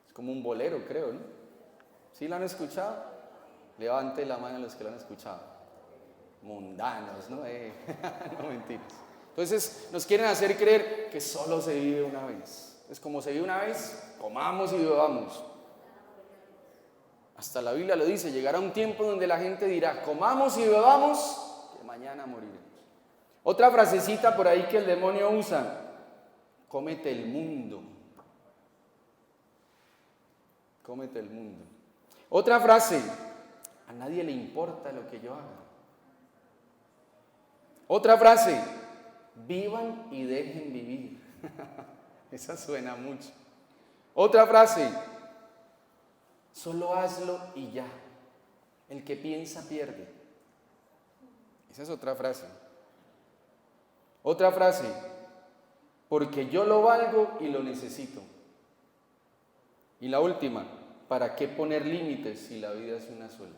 Es como un bolero, creo, ¿no? ¿Sí lo han escuchado? Levante la mano los que lo han escuchado. Mundanos, ¿no? No, mentiras. Entonces nos quieren hacer creer que solo se vive una vez. Es como se vive una vez, comamos y bebamos. Hasta la Biblia lo dice: llegará un tiempo donde la gente dirá: comamos y bebamos, que mañana moriremos. Otra frasecita por ahí que el demonio usa: cómete el mundo. Cómete el mundo. Otra frase: a nadie le importa lo que yo haga. Otra frase: vivan y dejen vivir. Esa suena mucho. Otra frase: solo hazlo y ya. El que piensa pierde. Esa es otra frase. Otra frase: porque yo lo valgo y lo necesito. Y la última: ¿para qué poner límites si la vida es una sola?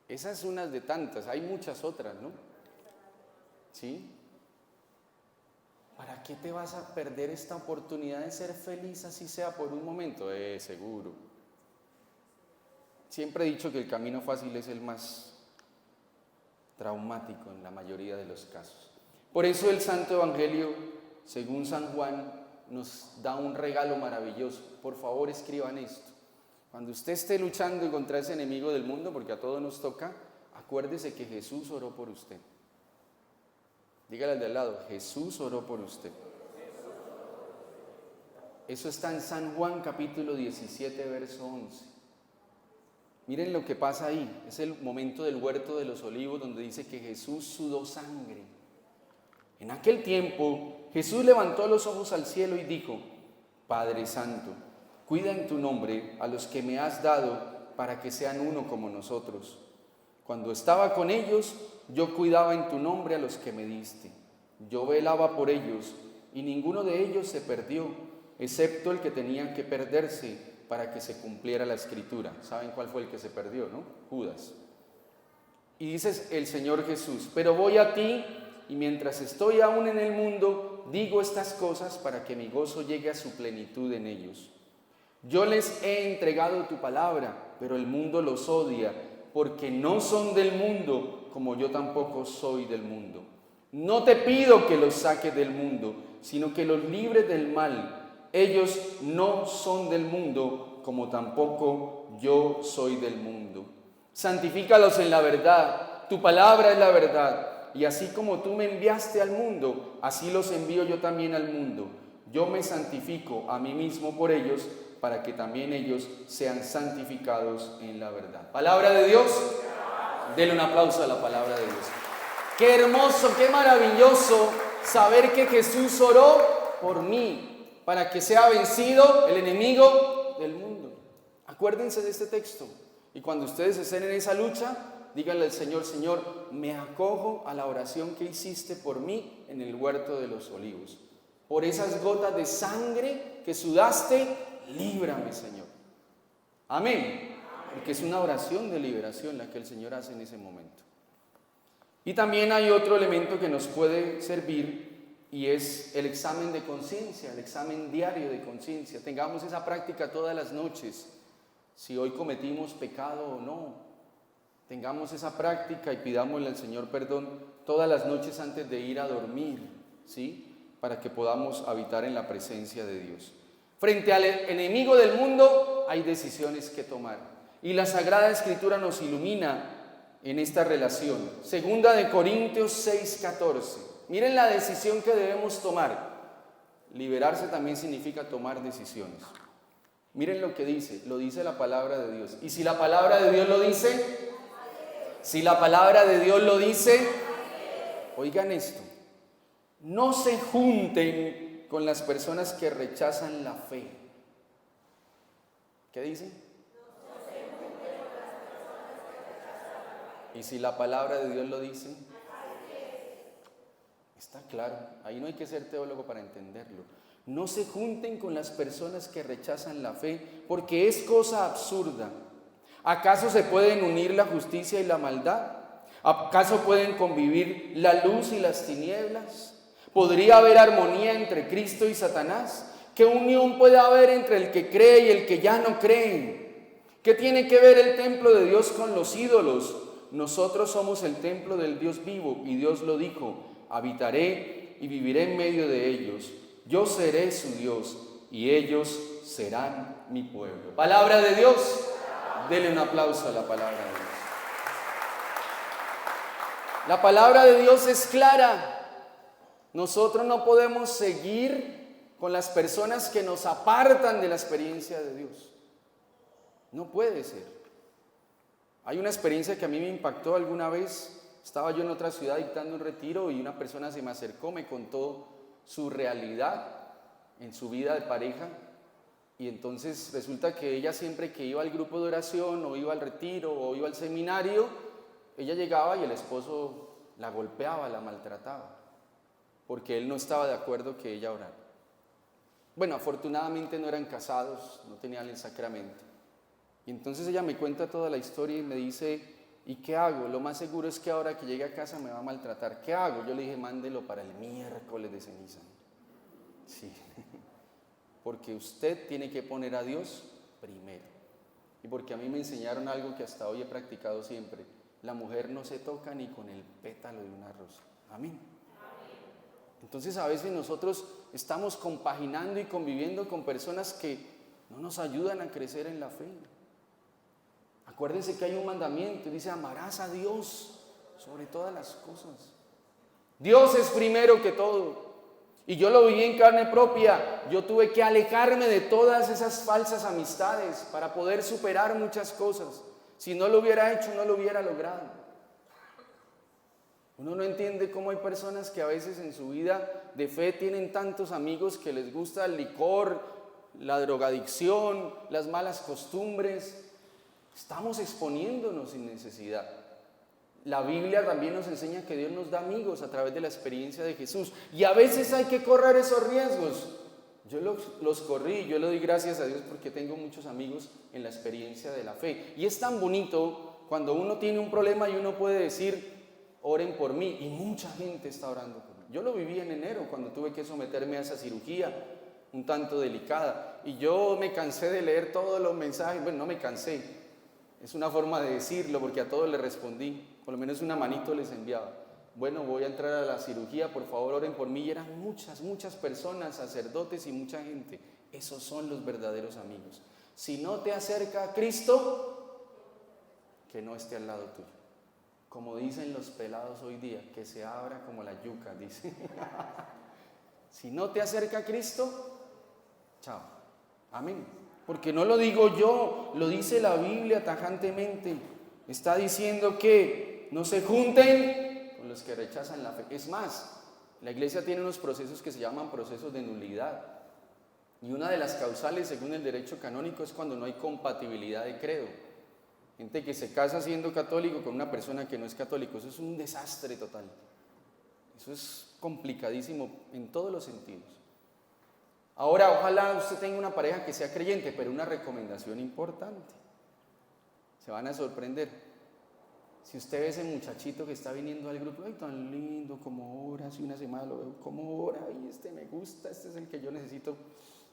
Esa es una de tantas, hay muchas otras, ¿no? ¿Sí? ¿Para qué te vas a perder esta oportunidad de ser feliz, así sea por un momento? Seguro. Siempre he dicho que el camino fácil es el más traumático en la mayoría de los casos. Por eso el Santo Evangelio, según San Juan, nos da un regalo maravilloso. Por favor, escriban esto. Cuando usted esté luchando contra ese enemigo del mundo, porque a todos nos toca, acuérdese que Jesús oró por usted. Dígale al de al lado: Jesús oró por usted. Eso está en San Juan capítulo 17, verso 11. Miren lo que pasa ahí. Es el momento del huerto de los olivos, donde dice que Jesús sudó sangre. En aquel tiempo Jesús levantó los ojos al cielo y dijo: Padre Santo, cuida en tu nombre a los que me has dado, para que sean uno como nosotros. Cuando estaba con ellos, yo cuidaba en tu nombre a los que me diste. Yo velaba por ellos, y ninguno de ellos se perdió, excepto el que tenía que perderse para que se cumpliera la Escritura. ¿Saben cuál fue el que se perdió, no? Judas. Y dices el Señor Jesús: pero voy a ti, y mientras estoy aún en el mundo, digo estas cosas para que mi gozo llegue a su plenitud en ellos. Yo les he entregado tu palabra, pero el mundo los odia, porque no son del mundo, como yo tampoco soy del mundo. No te pido que los saques del mundo, sino que los libres del mal. Ellos no son del mundo, como tampoco yo soy del mundo. Santifícalos en la verdad, tu palabra es la verdad. Y así como tú me enviaste al mundo, así los envío yo también al mundo. Yo me santifico a mí mismo por ellos, para que también ellos sean santificados en la verdad. Palabra de Dios, denle un aplauso a la palabra de Dios. Qué hermoso, qué maravilloso saber que Jesús oró por mí, para que sea vencido el enemigo del mundo. Acuérdense de este texto, y cuando ustedes estén en esa lucha, díganle al Señor: Señor, me acojo a la oración que hiciste por mí en el huerto de los olivos. Por esas gotas de sangre que sudaste, líbrame, Señor. Amén. Porque es una oración de liberación la que el Señor hace en ese momento. Y también hay otro elemento que nos puede servir, y es el examen de conciencia, el examen diario de conciencia. Tengamos esa práctica todas las noches, si hoy cometimos pecado o no. Tengamos esa práctica y pidámosle al Señor perdón todas las noches antes de ir a dormir, ¿sí? Para que podamos habitar en la presencia de Dios. Frente al enemigo del mundo hay decisiones que tomar, y la Sagrada Escritura nos ilumina en esta relación. Segunda de Corintios 6:14. Miren la decisión que debemos tomar. Liberarse también significa tomar decisiones. Miren lo que dice, lo dice la palabra de Dios. Y si la palabra de Dios lo dice, si la palabra de Dios lo dice, oigan esto: no se junten con las personas que rechazan la fe. ¿Qué dice? Y si la palabra de Dios lo dice, está claro, ahí no hay que ser teólogo para entenderlo. No se junten con las personas que rechazan la fe, porque es cosa absurda. ¿Acaso se pueden unir la justicia y la maldad? ¿Acaso pueden convivir la luz y las tinieblas? ¿Podría haber armonía entre Cristo y Satanás? ¿Qué unión puede haber entre el que cree y el que ya no cree? ¿Qué tiene que ver el templo de Dios con los ídolos? Nosotros somos el templo del Dios vivo, y Dios lo dijo: habitaré y viviré en medio de ellos. Yo seré su Dios y ellos serán mi pueblo. Palabra de Dios. Denle un aplauso a la palabra de Dios. La palabra de Dios es clara. Nosotros no podemos seguir con las personas que nos apartan de la experiencia de Dios. No puede ser. Hay una experiencia que a mí me impactó alguna vez. Estaba yo en otra ciudad dictando un retiro, y una persona se me acercó, me contó su realidad en su vida de pareja. Y entonces resulta que ella, siempre que iba al grupo de oración, o iba al retiro, o iba al seminario, ella llegaba y el esposo la golpeaba, la maltrataba, porque él no estaba de acuerdo que ella orara. Bueno, afortunadamente no eran casados, no tenían el sacramento. Y entonces ella me cuenta toda la historia y me dice: ¿y qué hago? Lo más seguro es que ahora que llegue a casa me va a maltratar. ¿Qué hago? Yo le dije: mándelo para el miércoles de ceniza. Sí, porque usted tiene que poner a Dios primero. Y porque a mí me enseñaron algo que hasta hoy he practicado siempre: la mujer no se toca ni con el pétalo de una rosa. Amén. Entonces a veces nosotros estamos compaginando y conviviendo con personas que no nos ayudan a crecer en la fe. Acuérdense que hay un mandamiento, dice: amarás a Dios sobre todas las cosas. Dios es primero que todo. Y yo lo viví en carne propia. Yo tuve que alejarme de todas esas falsas amistades para poder superar muchas cosas. Si no lo hubiera hecho, no lo hubiera logrado. Uno no entiende cómo hay personas que a veces en su vida de fe tienen tantos amigos que les gusta el licor, la drogadicción, las malas costumbres. Estamos exponiéndonos sin necesidad. La Biblia también nos enseña que Dios nos da amigos a través de la experiencia de Jesús. Y a veces hay que correr esos riesgos. Yo los corrí, yo le doy gracias a Dios porque tengo muchos amigos en la experiencia de la fe. Y es tan bonito cuando uno tiene un problema y uno puede decir: oren por mí. Y mucha gente está orando por mí. Yo lo viví en enero cuando tuve que someterme a esa cirugía un tanto delicada. Y yo me cansé de leer todos los mensajes. Bueno, no me cansé. Es una forma de decirlo porque a todos les respondí, por lo menos una manito les enviaba. Bueno, voy a entrar a la cirugía, por favor oren por mí. Y eran muchas personas, sacerdotes y mucha gente. Esos son los verdaderos amigos. Si no te acerca a Cristo, que no esté al lado tuyo. Como dicen los pelados hoy día, que se abra como la yuca, dice. Si no te acerca a Cristo, chao. Amén. Porque no lo digo yo, lo dice la Biblia tajantemente. Está diciendo que no se junten con los que rechazan la fe. Es más, la iglesia tiene unos procesos que se llaman procesos de nulidad. Y una de las causales, según el derecho canónico, es cuando no hay compatibilidad de credo. Gente que se casa siendo católico con una persona que no es católico. Eso es un desastre total. Eso es complicadísimo en todos los sentidos. Ahora, ojalá usted tenga una pareja que sea creyente, pero una recomendación importante. Se van a sorprender. Si usted ve ese muchachito que está viniendo al grupo, ay, tan lindo, como ora, hace una semana lo veo, como ora, ay, este me gusta, este es el que yo necesito.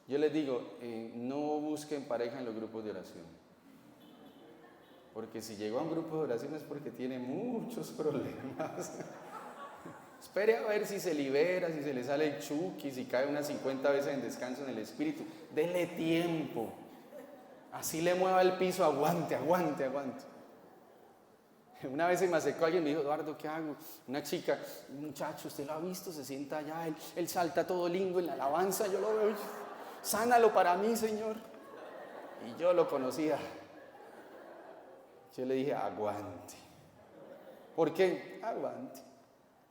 Yo les digo, no busquen pareja en los grupos de oración. Porque si llegó a un grupo de oración es porque tiene muchos problemas. Espere a ver si se libera, si se le sale el chuki, si cae unas 50 veces en descanso en el espíritu. Dele tiempo. Así le mueva el piso, aguante. Una vez se me acercó alguien y me dijo, Eduardo, ¿qué hago? Una chica, un muchacho, usted lo ha visto, se sienta allá, él salta todo lindo en la alabanza, yo lo veo, sánalo para mí, Señor. Y yo lo conocía. Yo le dije, aguante. ¿Por qué? Aguante.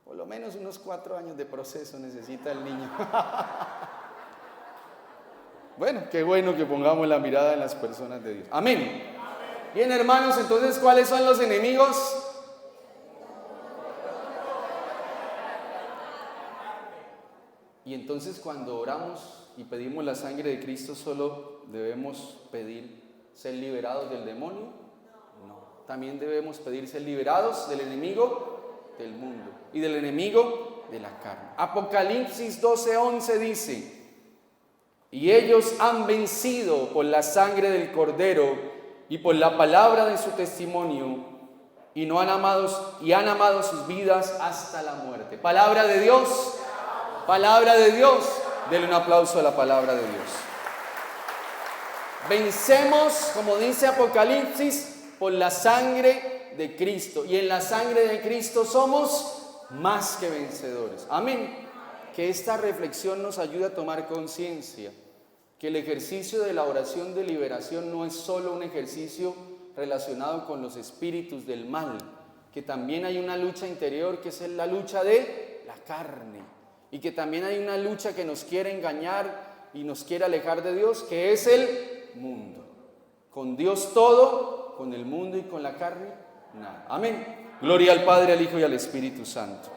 Por lo menos unos 4 años de proceso necesita el niño. Bueno, qué bueno que pongamos la mirada en las personas de Dios. Amén. Bien, hermanos, entonces, ¿cuáles son los enemigos? Y entonces, cuando oramos y pedimos la sangre de Cristo, ¿solo debemos pedir ser liberados del demonio? No. También debemos pedir ser liberados del enemigo del mundo y del enemigo de la carne. Apocalipsis 12:11 dice: y ellos han vencido por la sangre del Cordero y por la palabra de su testimonio, y han amado sus vidas hasta la muerte. Palabra de Dios, palabra de Dios. Denle un aplauso a la palabra de Dios. Vencemos, como dice Apocalipsis, por la sangre de Cristo, y en la sangre de Cristo somos más que vencedores. Amén. Que esta reflexión nos ayude a tomar conciencia que el ejercicio de la oración de liberación no es solo un ejercicio relacionado con los espíritus del mal, que también hay una lucha interior que es la lucha de la carne, y que también hay una lucha que nos quiere engañar y nos quiere alejar de Dios, que es el mundo. Con Dios todo, con el mundo y con la carne nada. Amén. Gloria al Padre, al Hijo y al Espíritu Santo.